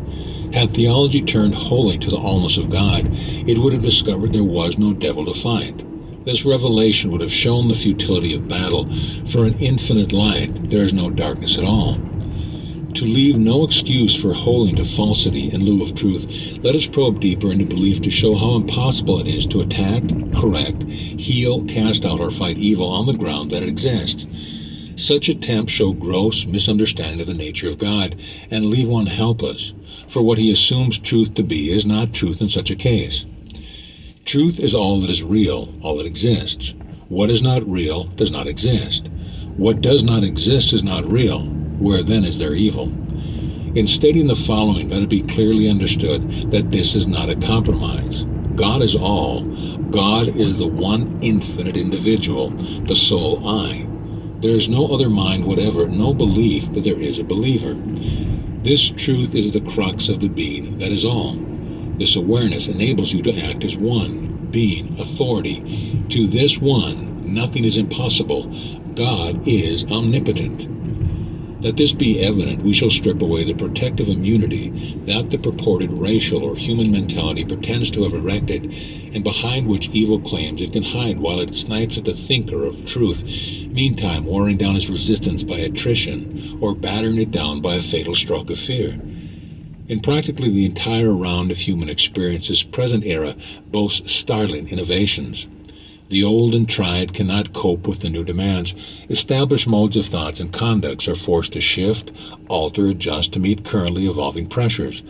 Had theology turned wholly to the allness of God, it would have discovered there was no devil to fight. This revelation would have shown the futility of battle. For an infinite light, there is no darkness at all. To leave no excuse for holding to falsity in lieu of truth, let us probe deeper into belief to show how impossible it is to attack, correct, heal, cast out, or fight evil on the ground that it exists. Such attempts show gross misunderstanding of the nature of God and leave one helpless, for what he assumes truth to be is not truth in such a case. Truth is all that is real, all that exists. What is not real does not exist. What does not exist is not real. Where then is there evil? In stating the following, let it be clearly understood that this is not a compromise. God is all God is the one infinite individual, the sole I. There is no other mind whatever, no belief that there is a believer. This truth is the crux of the being that is all. This awareness enables you to act as one, being, authority. To this one, nothing is impossible. God is omnipotent. That this be evident, we shall strip away the protective immunity that the purported racial or human mentality pretends to have erected, and behind which evil claims it can hide while it snipes at the thinker of truth, meantime wearing down his resistance by attrition, or battering it down by a fatal stroke of fear. In practically the entire round of human experience, this present era boasts startling innovations. The old and tried cannot cope with the new demands. Established modes of thoughts and conducts are forced to shift, alter, adjust to meet currently evolving pressures.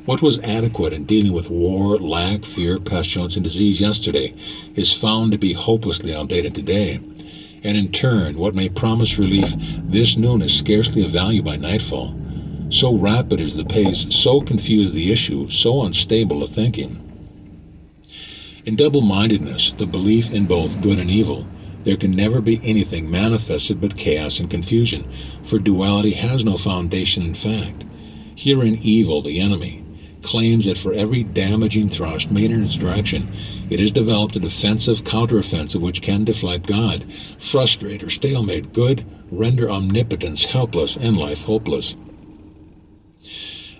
What was adequate in dealing with war, lack, fear, pestilence, and disease yesterday is found to be hopelessly outdated today. And in turn, what may promise relief, this noon is scarcely of value by nightfall. So rapid is the pace, so confused the issue, so unstable the thinking. In double-mindedness, the belief in both good and evil, there can never be anything manifested but chaos and confusion, for duality has no foundation in fact. Herein evil, the enemy, claims that for every damaging thrust made in its direction, it has developed a defensive counteroffensive which can deflect God, frustrate or stalemate good, render omnipotence helpless and life hopeless.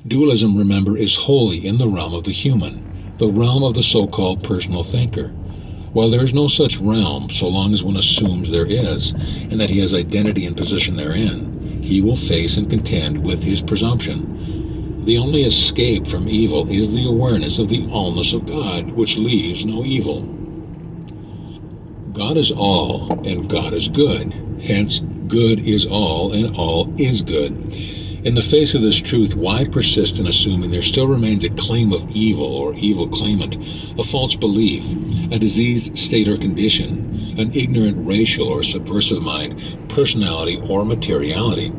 Dualism, remember, is wholly in the realm of the human, the realm of the so-called personal thinker. While there is no such realm, so long as one assumes there is, and that he has identity and position therein, he will face and contend with his presumption. The only escape from evil is the awareness of the allness of God, which leaves no evil. God is all, and God is good. Hence, good is all, and all is good. In the face of this truth, why persist in assuming there still remains a claim of evil or evil claimant, a false belief, a diseased state or condition, an ignorant racial or subversive mind, personality, or materiality?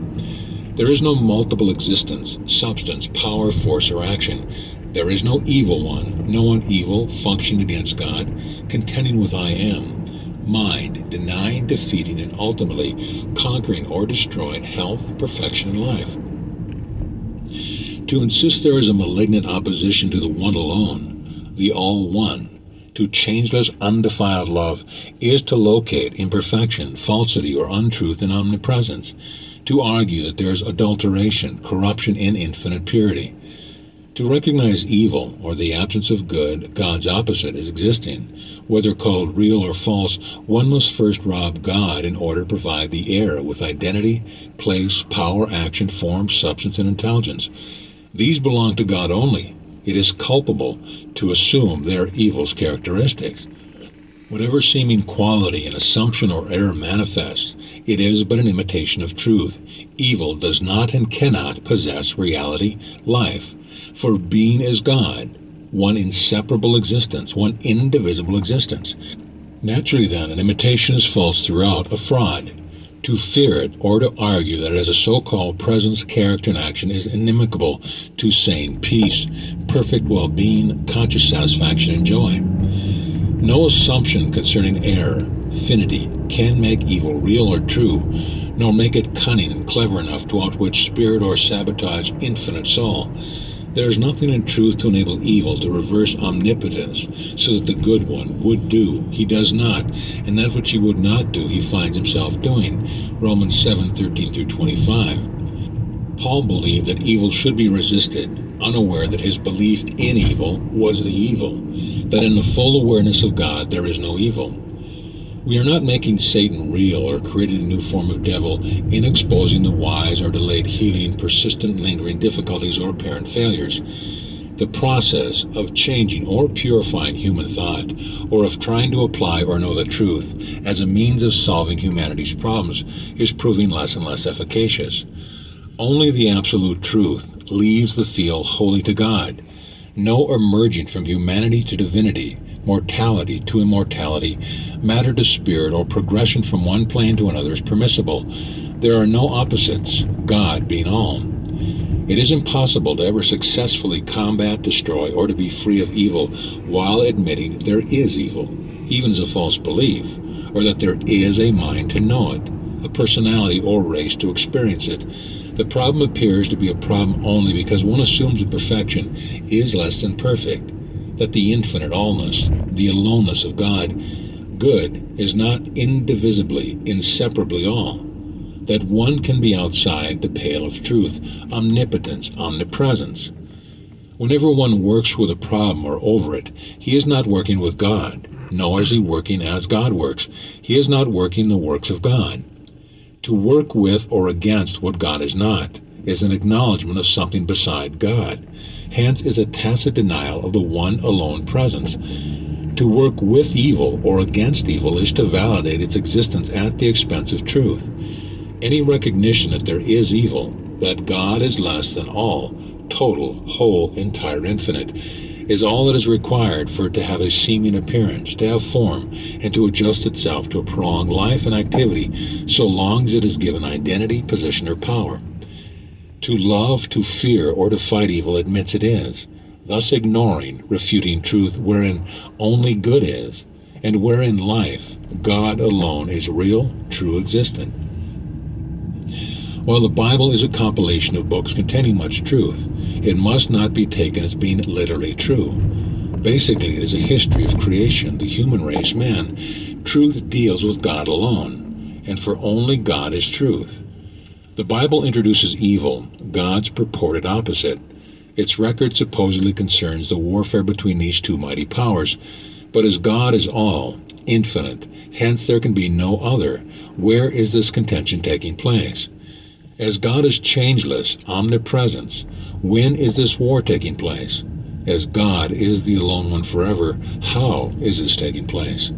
There is no multiple existence, substance, power, force, or action. There is no evil one, no one evil, functioning against God, contending with I am, mind, denying, defeating, and ultimately conquering or destroying health, perfection, and life. To insist there is a malignant opposition to the one alone, the all-one, to changeless, undefiled love, is to locate imperfection, falsity, or untruth in omnipresence, to argue that there is adulteration, corruption in infinite purity. To recognize evil, or the absence of good, God's opposite, as existing, whether called real or false, one must first rob God in order to provide the heir with identity, place, power, action, form, substance, and intelligence. These belong to God only. It is culpable to assume their evil's characteristics. Whatever seeming quality an assumption or error manifests, it is but an imitation of truth. Evil does not and cannot possess reality, life, for being is God, one inseparable existence, one indivisible existence. Naturally then, an imitation is false throughout, a fraud. To fear it, or to argue that it has a so-called presence, character, and action is inimical to sane peace, perfect well-being, conscious satisfaction, and joy. No assumption concerning error, finity, can make evil real or true, nor make it cunning and clever enough to outwit spirit or sabotage infinite soul. There is nothing in truth to enable evil to reverse omnipotence so that the good one would do. He does not, and that which he would not do he finds himself doing. Romans 7:13-25. Paul believed that evil should be resisted, unaware that his belief in evil was the evil, that in the full awareness of God there is no evil. We are not making Satan real or creating a new form of devil in exposing the wise or delayed healing, persistent lingering difficulties, or apparent failures. The process of changing or purifying human thought, or of trying to apply or know the truth as a means of solving humanity's problems, is proving less and less efficacious. Only the absolute truth leaves the field wholly to God. No emerging from humanity to divinity, mortality to immortality, matter to spirit, or progression from one plane to another is permissible. There are no opposites, God being all. It is impossible to ever successfully combat, destroy, or to be free of evil while admitting there is evil, even as a false belief, or that there is a mind to know it, a personality or race to experience it. The problem appears to be a problem only because one assumes that perfection is less than perfect, that the infinite allness, the aloneness of God, good, is not indivisibly, inseparably all, that one can be outside the pale of truth, omnipotence, omnipresence. Whenever one works with a problem or over it, he is not working with God, nor is he working as God works. He is not working the works of God. To work with or against what God is not is an acknowledgement of something beside God. Hence is a tacit denial of the one alone presence. To work with evil or against evil is to validate its existence at the expense of truth. Any recognition that there is evil, that God is less than all, total, whole, entire, infinite, is all that is required for it to have a seeming appearance, to have form, and to adjust itself to a prolonged life and activity, so long as it is given identity, position, or power. To love, to fear, or to fight evil admits it is, thus ignoring, refuting truth wherein only good is, and wherein life, God alone, is real, true, existent. While the Bible is a compilation of books containing much truth, it must not be taken as being literally true. Basically, it is a history of creation, the human race, man. Truth deals with God alone, and for only God is truth. The Bible introduces evil, God's purported opposite. Its record supposedly concerns the warfare between these two mighty powers, but as God is all, infinite, hence there can be no other, where is this contention taking place? As God is changeless, omnipresence, when is this war taking place? As God is the alone one forever, how is this taking place?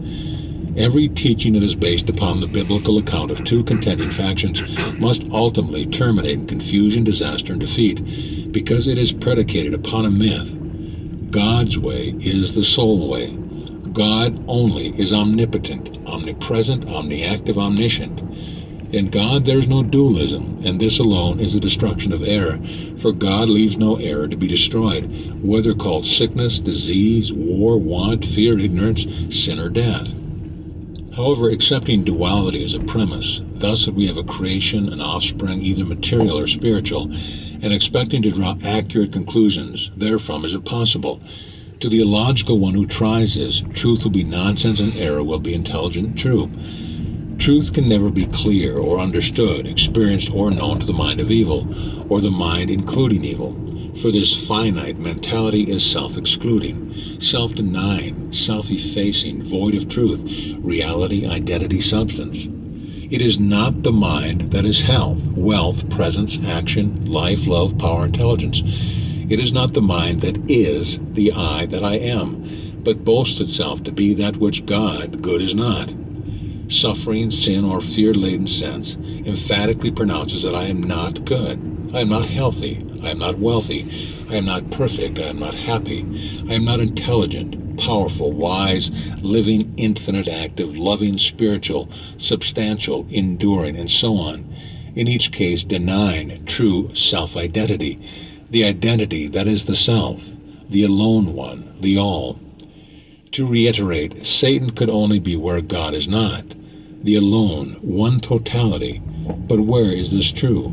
Every teaching that is based upon the biblical account of two contending factions must ultimately terminate in confusion, disaster, and defeat, because it is predicated upon a myth. God's way is the sole way. God only is omnipotent, omnipresent, omniactive, omniscient. In God there is no dualism, and this alone is the destruction of error, for God leaves no error to be destroyed, whether called sickness, disease, war, want, fear, ignorance, sin, or death. However, accepting duality as a premise, thus that we have a creation, an offspring, either material or spiritual, and expecting to draw accurate conclusions therefrom is impossible. To the illogical one who tries this, truth will be nonsense and error will be intelligent and true. Truth can never be clear or understood, experienced or known to the mind of evil, or the mind including evil, for this finite mentality is self-excluding, self-denying, self-effacing, void of truth, reality, identity, substance. It is not the mind that is health, wealth, presence, action, life, love, power, intelligence. It is not the mind that is the I that I am, but boasts itself to be that which God, good, is not. Suffering, sin, or fear-laden sense emphatically pronounces that I am not good, I am not healthy, I am not wealthy, I am not perfect, I am not happy, I am not intelligent, powerful, wise, living, infinite, active, loving, spiritual, substantial, enduring, and so on, in each case denying true self-identity, the identity that is the self, the alone one, the all. To reiterate, Satan could only be where God is not, the alone, one totality. But where is this true?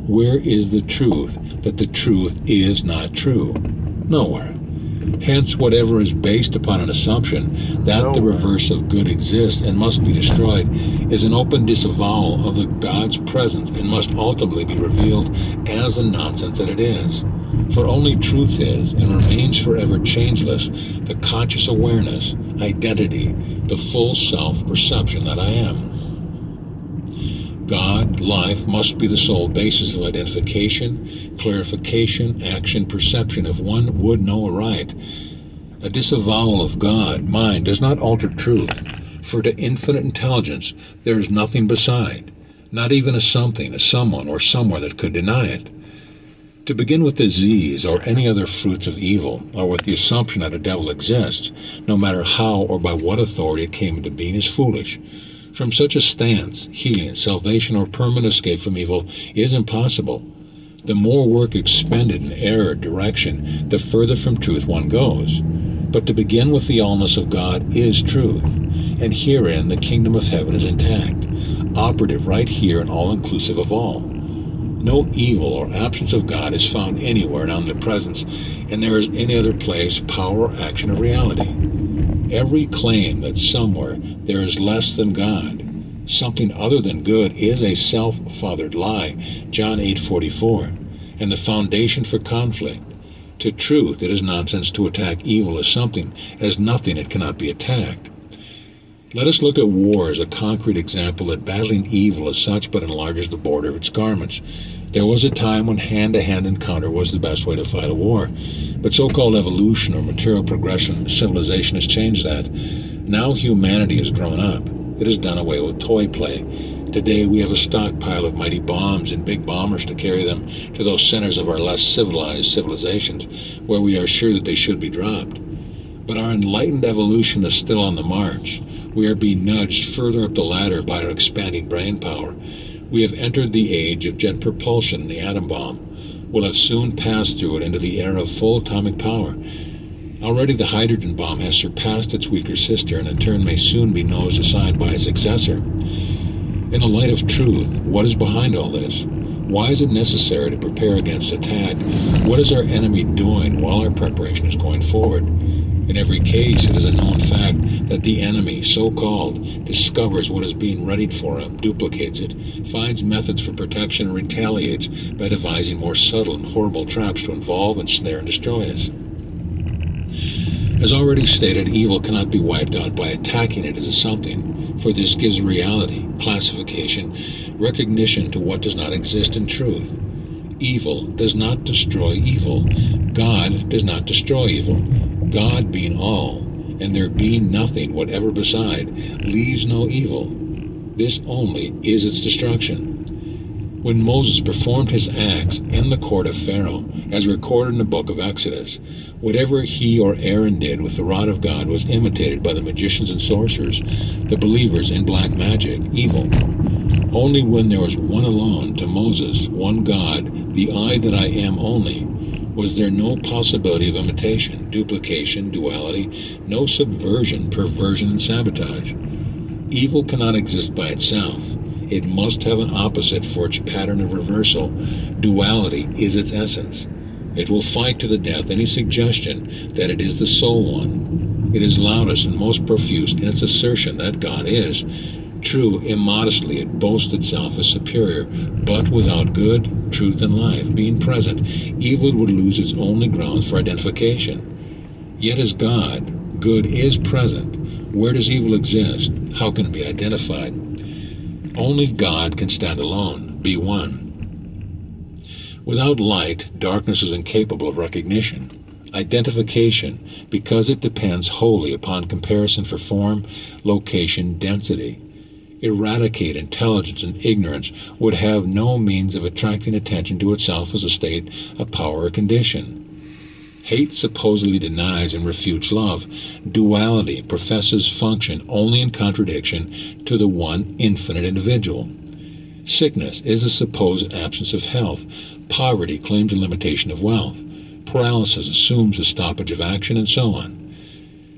Where is the truth that the truth is not true? Nowhere. Hence, whatever is based upon an assumption that the reverse of good exists and must be destroyed is an open disavowal of the God's presence and must ultimately be revealed as the nonsense that it is. For only truth is and remains forever changeless, the conscious awareness, identity, the full self-perception that I am. God, life, must be the sole basis of identification, clarification, action, perception if one would know aright. A disavowal of God, mind, does not alter truth, for to infinite intelligence there is nothing beside, not even a something, a someone, or somewhere that could deny it. To begin with disease or any other fruits of evil, or with the assumption that a devil exists, no matter how or by what authority it came into being, is foolish. From such a stance, healing, salvation, or permanent escape from evil is impossible. The more work expended in error direction, the further from truth one goes. But to begin with, the allness of God is truth, and herein the kingdom of heaven is intact, operative right here and all-inclusive of all. No evil or absence of God is found anywhere in omnipresence, and there is any other place, power, or action of reality. Every claim that somewhere there is less than God, something other than good, is a self-fathered lie, John 8:44, and the foundation for conflict. To truth, it is nonsense to attack evil as something, as nothing it cannot be attacked. Let us look at war as a concrete example that battling evil as such but enlarges the border of its garments. There was a time when hand-to-hand encounter was the best way to fight a war, but so-called evolution or material progression, civilization has changed that. Now humanity has grown up. It has done away with toy play. Today we have a stockpile of mighty bombs and big bombers to carry them to those centers of our less civilized civilizations where we are sure that they should be dropped. But our enlightened evolution is still on the march. We are being nudged further up the ladder by our expanding brain power. We have entered the age of jet propulsion and the atom bomb. We'll have soon passed through it into the era of full atomic power. Already the hydrogen bomb has surpassed its weaker sister and in turn may soon be nosed aside by its successor. In the light of truth, what is behind all this? Why is it necessary to prepare against attack? What is our enemy doing while our preparation is going forward? In every case, it is a known fact that the enemy, so-called, discovers what is being readied for him, duplicates it, finds methods for protection, and retaliates by devising more subtle and horrible traps to involve, ensnare, and destroy us. As already stated, evil cannot be wiped out by attacking it as a something, for this gives reality, classification, recognition to what does not exist in truth. Evil does not destroy evil. God does not destroy evil. God being all, and there being nothing whatever beside, leaves no evil. This only is its destruction. When Moses performed his acts in the court of Pharaoh, as recorded in the book of Exodus, whatever he or Aaron did with the rod of God was imitated by the magicians and sorcerers, the believers in black magic, evil. Only when there was one alone, to Moses, one God, the I that I am only, was there no possibility of imitation, duplication, duality, no subversion, perversion, and sabotage. Evil cannot exist by itself. It must have an opposite for its pattern of reversal. Duality is its essence. It will fight to the death any suggestion that it is the sole one. It is loudest and most profuse in its assertion that God is. True, immodestly it boasts itself as superior, but without good, truth, and life being present, evil would lose its only grounds for identification. Yet as God, good is present. Where does evil exist? How can it be identified? Only God can stand alone, be one. Without light, darkness is incapable of recognition. Identification, because it depends wholly upon comparison for form, location, density. Eradicate intelligence and ignorance would have no means of attracting attention to itself as a state, a power, or condition. Hate supposedly denies and refutes love. Duality professes function only in contradiction to the one infinite individual. Sickness is a supposed absence of health. Poverty claims a limitation of wealth. Paralysis assumes a stoppage of action, and so on.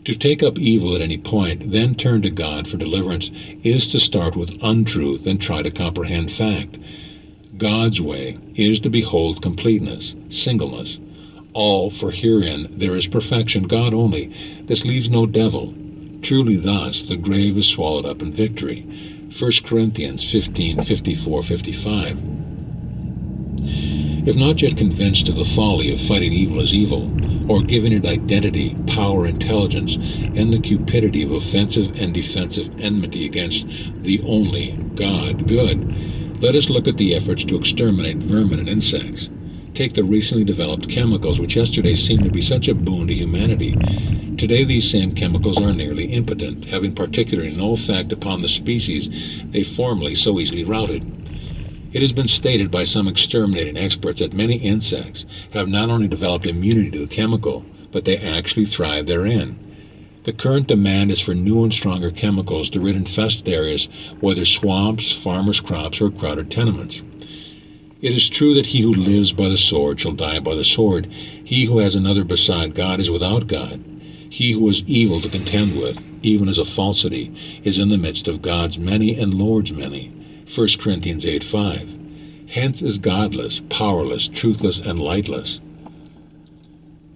To take up evil at any point, then turn to God for deliverance, is to start with untruth and try to comprehend fact. God's way is to behold completeness, singleness. All, for herein there is perfection, God only. This leaves no devil. Truly thus the grave is swallowed up in victory. 1 Corinthians 15:54-55. If not yet convinced of the folly of fighting evil as evil, or giving it identity, power, intelligence, and the cupidity of offensive and defensive enmity against the only God, good, let us look at the efforts to exterminate vermin and insects. Take the recently developed chemicals, which yesterday seemed to be such a boon to humanity. Today these same chemicals are nearly impotent, having particularly no effect upon the species they formerly so easily routed. It has been stated by some exterminating experts that many insects have not only developed immunity to the chemical, but they actually thrive therein. The current demand is for new and stronger chemicals to rid infested areas, whether swamps, farmers' crops, or crowded tenements. It is true that he who lives by the sword shall die by the sword. He who has another beside God is without God. He who is evil to contend with, even as a falsity, is in the midst of God's many and Lord's many. 1 Corinthians 8:5. Hence is godless, powerless, truthless, and lightless.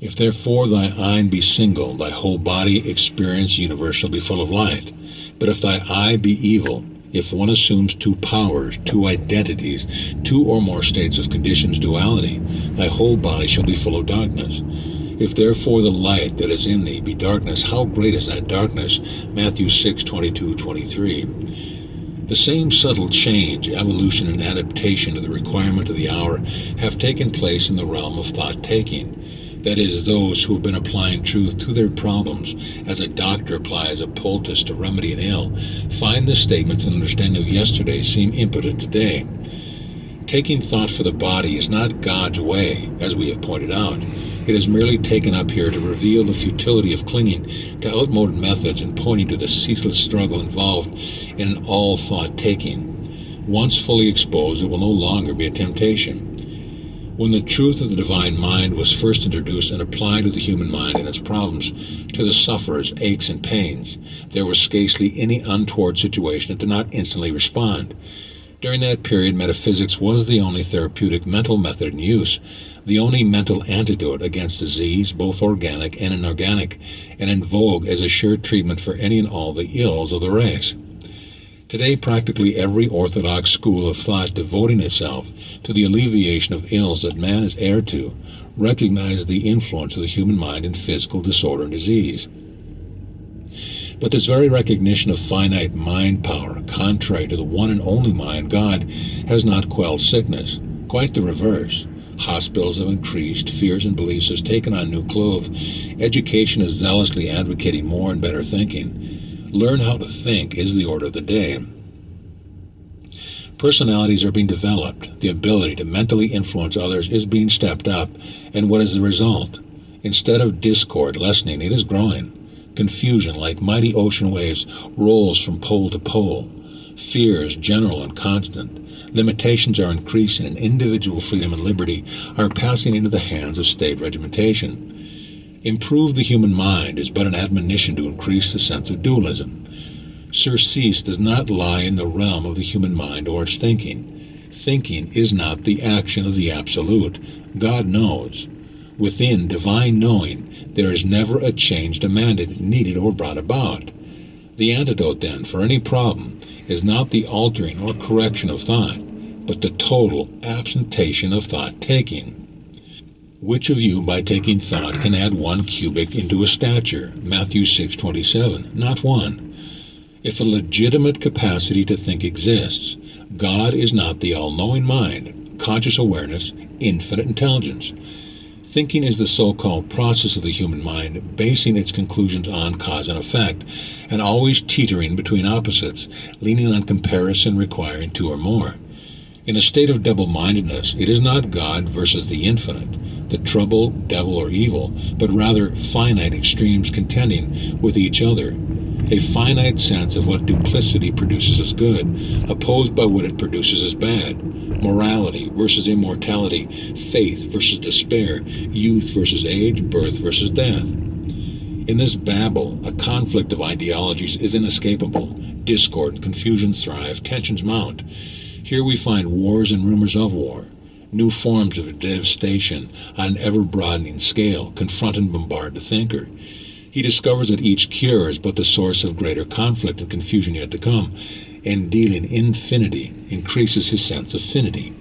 If therefore thy eye be single, thy whole body, experience, universe shall be full of light. But if thy eye be evil, if one assumes two powers, two identities, two or more states of conditions, duality, thy whole body shall be full of darkness. If therefore the light that is in thee be darkness, how great is that darkness? Matthew 6:22-23. The same subtle change, evolution, and adaptation to the requirement of the hour have taken place in the realm of thought-taking. That is, those who have been applying truth to their problems, as a doctor applies a poultice to remedy an ill, find the statements and understanding of yesterday seem impotent today. Taking thought for the body is not God's way, as we have pointed out. It is merely taken up here to reveal the futility of clinging to outmoded methods and pointing to the ceaseless struggle involved in an all-thought-taking. Once fully exposed, it will no longer be a temptation. When the truth of the divine mind was first introduced and applied to the human mind and its problems, to the sufferer's aches and pains, there was scarcely any untoward situation that did not instantly respond. During that period, metaphysics was the only therapeutic mental method in use, the only mental antidote against disease, both organic and inorganic, and in vogue as a sure treatment for any and all the ills of the race. Today, practically every orthodox school of thought devoting itself to the alleviation of ills that man is heir to recognize the influence of the human mind in physical disorder and disease. But this very recognition of finite mind power, contrary to the one and only mind, God, has not quelled sickness. Quite the reverse. Hospitals have increased, fears and beliefs have taken on new clothes, education is zealously advocating more and better thinking. Learn how to think is the order of the day. Personalities are being developed. The ability to mentally influence others is being stepped up. And what is the result? Instead of discord lessening, it is growing. Confusion, like mighty ocean waves, rolls from pole to pole. Fear is general and constant. Limitations are increasing, and individual freedom and liberty are passing into the hands of state regimentation. Improve the human mind is but an admonition to increase the sense of dualism. Surcease does not lie in the realm of the human mind or its thinking. Thinking is not the action of the Absolute. God knows. Within divine knowing, there is never a change demanded, needed, or brought about. The antidote, then, for any problem is not the altering or correction of thought, but the total absentation of thought-taking. Which of you, by taking thought, can add 1 cubit into a stature? Matthew 6:27. Not one. If a legitimate capacity to think exists, God is not the all-knowing mind, conscious awareness, infinite intelligence. Thinking is the so-called process of the human mind, basing its conclusions on cause and effect, and always teetering between opposites, leaning on comparison, requiring two or more. In a state of double-mindedness, it is not God versus the infinite, the trouble, devil, or evil, but rather finite extremes contending with each other. A finite sense of what duplicity produces as good, opposed by what it produces as bad. Morality versus immortality, faith versus despair, youth versus age, birth versus death. In this babel, a conflict of ideologies is inescapable. Discord and confusion thrive, tensions mount. Here we find wars and rumors of war. New forms of devastation on an ever-broadening scale confront and bombard the thinker. He discovers that each cure is but the source of greater conflict and confusion yet to come, and dealing infinity increases his sense of finity.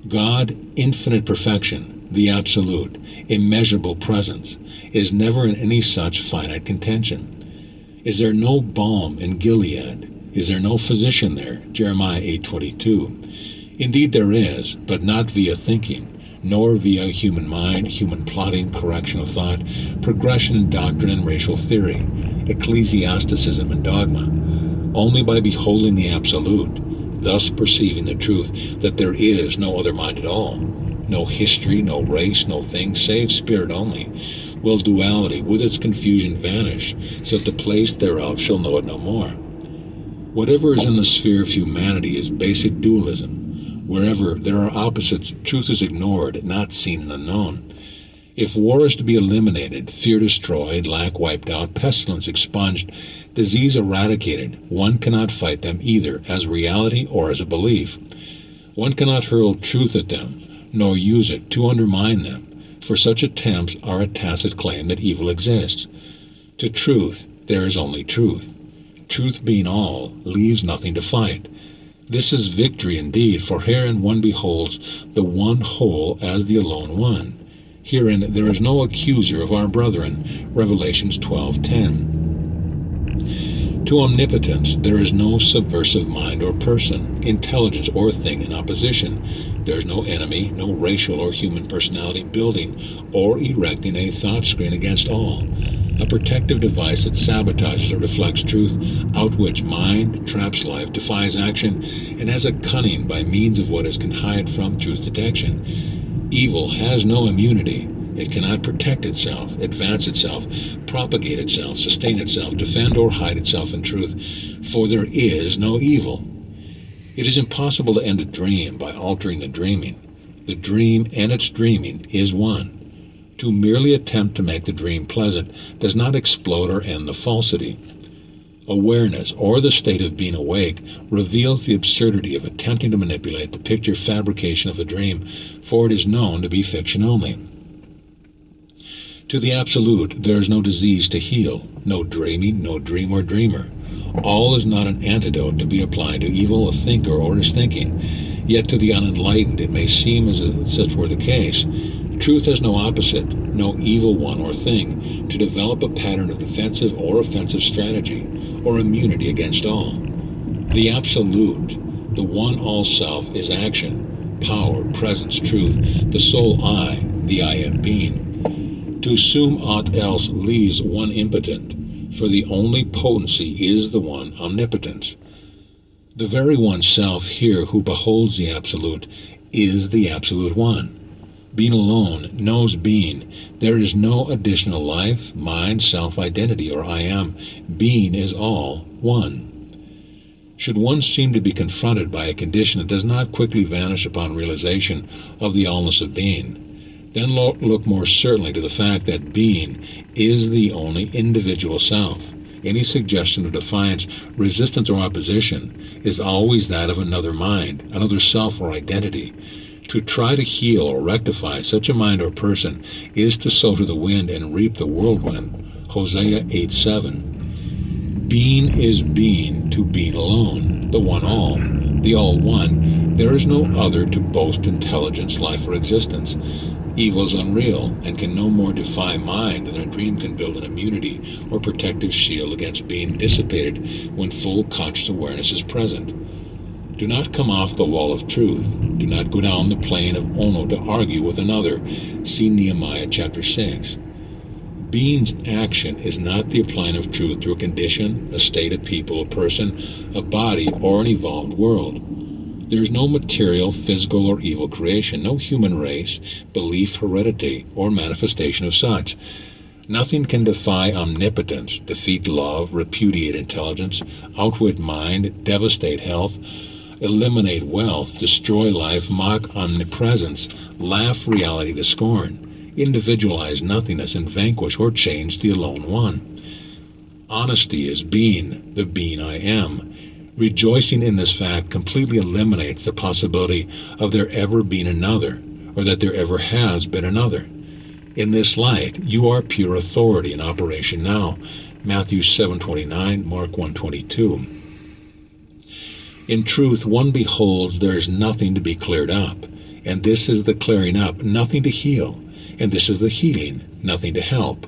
God, infinite perfection, the absolute, immeasurable presence, is never in any such finite contention. Is there no balm in Gilead? Is there no physician there? Jeremiah 8:22. Indeed there is, but not via thinking, nor via human mind, human plotting, correction of thought, progression in doctrine and racial theory, ecclesiasticism and dogma. Only by beholding the Absolute, thus perceiving the truth that there is no other mind at all, no history, no race, no thing, save spirit only, will duality with its confusion vanish, so that the place thereof shall know it no more. Whatever is in the sphere of humanity is basic dualism. Wherever there are opposites, truth is ignored, not seen and unknown. If war is to be eliminated, fear destroyed, lack wiped out, pestilence expunged, disease eradicated, one cannot fight them either as reality or as a belief. One cannot hurl truth at them, nor use it to undermine them, for such attempts are a tacit claim that evil exists. To truth, there is only truth. Truth being all, leaves nothing to fight. This is victory indeed, for herein one beholds the one whole as the alone one. Herein there is no accuser of our brethren. Revelations 12:10. To omnipotence there is no subversive mind or person, intelligence or thing in opposition. There is no enemy, no racial or human personality building or erecting a thought screen against all. A protective device that sabotages or deflects truth, outwits mind, traps life, defies action, and has a cunning by means of what it can hide from truth detection. Evil has no immunity. It cannot protect itself, advance itself, propagate itself, sustain itself, defend or hide itself in truth, for there is no evil. It is impossible to end a dream by altering the dreaming. The dream and its dreaming is one. To merely attempt to make the dream pleasant does not explode or end the falsity. Awareness, or the state of being awake, reveals the absurdity of attempting to manipulate the picture fabrication of the dream, for it is known to be fiction only. To the Absolute, there is no disease to heal, no dreaming, no dream or dreamer. All is not an antidote to be applied to evil, a thinker, or his thinking. Yet to the unenlightened it may seem as if such were the case. Truth has no opposite, no evil one or thing, to develop a pattern of defensive or offensive strategy, or immunity against all. The Absolute, the one all self, is action, power, presence, truth, the sole I, the I am being. To assume aught else leaves one impotent, for the only potency is the one omnipotent. The very one self here who beholds the Absolute is the Absolute One. Being alone knows being. There is no additional life, mind, self-identity, or I am. Being is all one. Should one seem to be confronted by a condition that does not quickly vanish upon realization of the allness of being, then look more certainly to the fact that being is the only individual self. Any suggestion of defiance, resistance, or opposition is always that of another mind, another self or identity. To try to heal or rectify such a mind or person is to sow to the wind and reap the whirlwind. Hosea 8:7. Being is being to being alone, the one all, the all one. There is no other to boast intelligence, life, or existence. Evil is unreal and can no more defy mind than a dream can build an immunity or protective shield against being dissipated when full conscious awareness is present. Do not come off the wall of truth. Do not go down the plane of Ono to argue with another. See Nehemiah chapter 6. Being's action is not the applying of truth to a condition, a state, a people, a person, a body, or an evolved world. There is no material, physical, or evil creation, no human race, belief, heredity, or manifestation of such. Nothing can defy omnipotence, defeat love, repudiate intelligence, outwit mind, devastate health, eliminate wealth, destroy life, mock omnipresence, laugh reality to scorn, individualize nothingness, and vanquish or change the alone one. Honesty is being, the being I am. Rejoicing in this fact completely eliminates the possibility of there ever being another, or that there ever has been another. In this light, you are pure authority in operation now. Matthew 7:29, Mark 1:22. In truth, one beholds there is nothing to be cleared up, and this is the clearing up, nothing to heal, and this is the healing, nothing to help,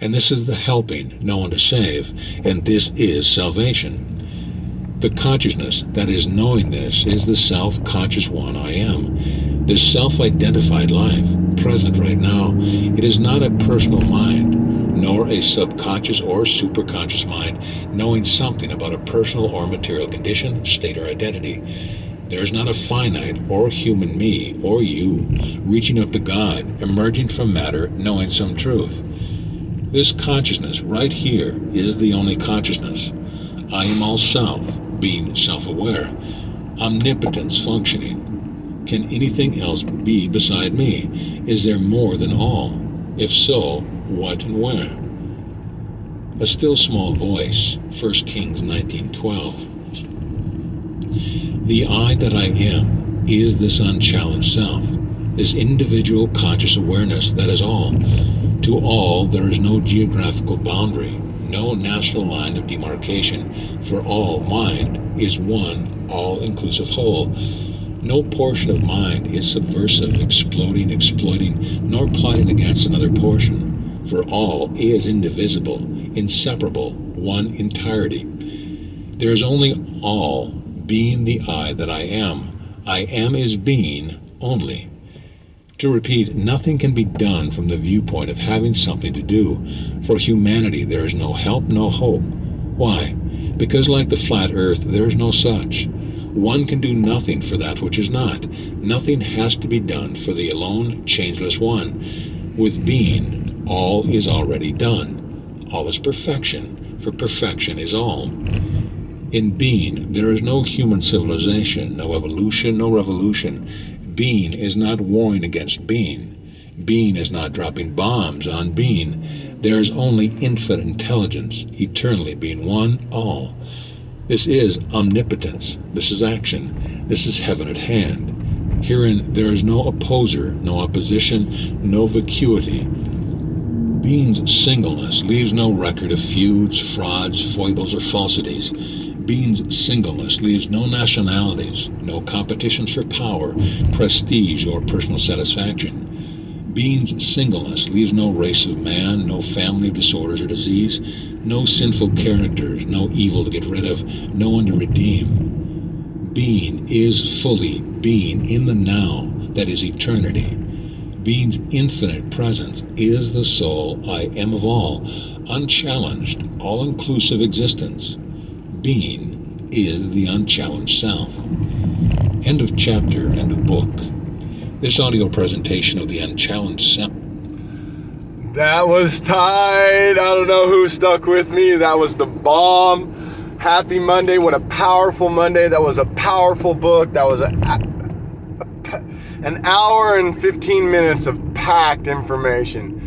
and this is the helping, no one to save, and this is salvation. The consciousness that is knowing this is the self-conscious one I am. This self-identified life, present right now, it is not a personal mind, nor a subconscious or superconscious mind knowing something about a personal or material condition, state, or identity. There is not a finite or human me or you reaching up to God, emerging from matter, knowing some truth. This consciousness right here is the only consciousness. I am all self, being self-aware, omnipotence functioning. Can anything else be beside me? Is there more than all? If so, what and where? A still small voice, 1 Kings 19:12. The I that I am is this unchallenged self, this individual conscious awareness that is all. To all there is no geographical boundary, no national line of demarcation, for all mind is one all-inclusive whole. No portion of mind is subversive, exploding, exploiting, nor plotting against another portion, for all is indivisible, inseparable, one entirety. There is only all, being the I that I am. I am is being only. To repeat, nothing can be done from the viewpoint of having something to do. For humanity there is no help, no hope. Why? Because like the flat earth, there is no such. One can do nothing for that which is not. Nothing has to be done for the alone, changeless one. With being, all is already done. All is perfection, for perfection is all. In being, there is no human civilization, no evolution, no revolution. Being is not warring against being. Being is not dropping bombs on being. There is only infinite intelligence, eternally being one, all. This is omnipotence. This is action. This is heaven at hand. Herein there is no opposer, no opposition, no vacuity. Being's singleness leaves no record of feuds, frauds, foibles, or falsities. Being's singleness leaves no nationalities, no competitions for power, prestige, or personal satisfaction. Being's singleness leaves no race of man, no family of disorders or disease, no sinful characters, no evil to get rid of, no one to redeem. Being is fully being in the now, that is eternity. Being's infinite presence is the sole I am of all, unchallenged, all-inclusive existence. Being is the unchallenged self. End of chapter, end of book. This audio presentation of the Unchallenged Self. That was tight. I don't know who stuck with me. That was the bomb. Happy Monday. What a powerful Monday. That was a powerful book. That was an hour and 15 minutes of packed information.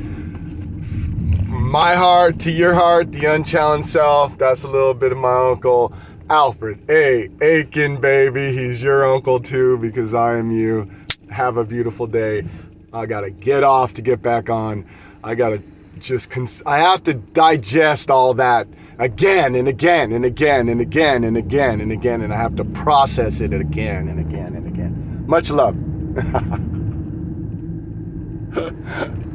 From my heart to your heart, the Unchallenged Self. That's a little bit of my uncle, Alfred A. Aiken, baby. He's your uncle too, because I am you. Have a beautiful day. I gotta get off to get back on. I gotta just, I have to digest all that again and again and again and again and again and again, and I have to process it again and again and again. Much love.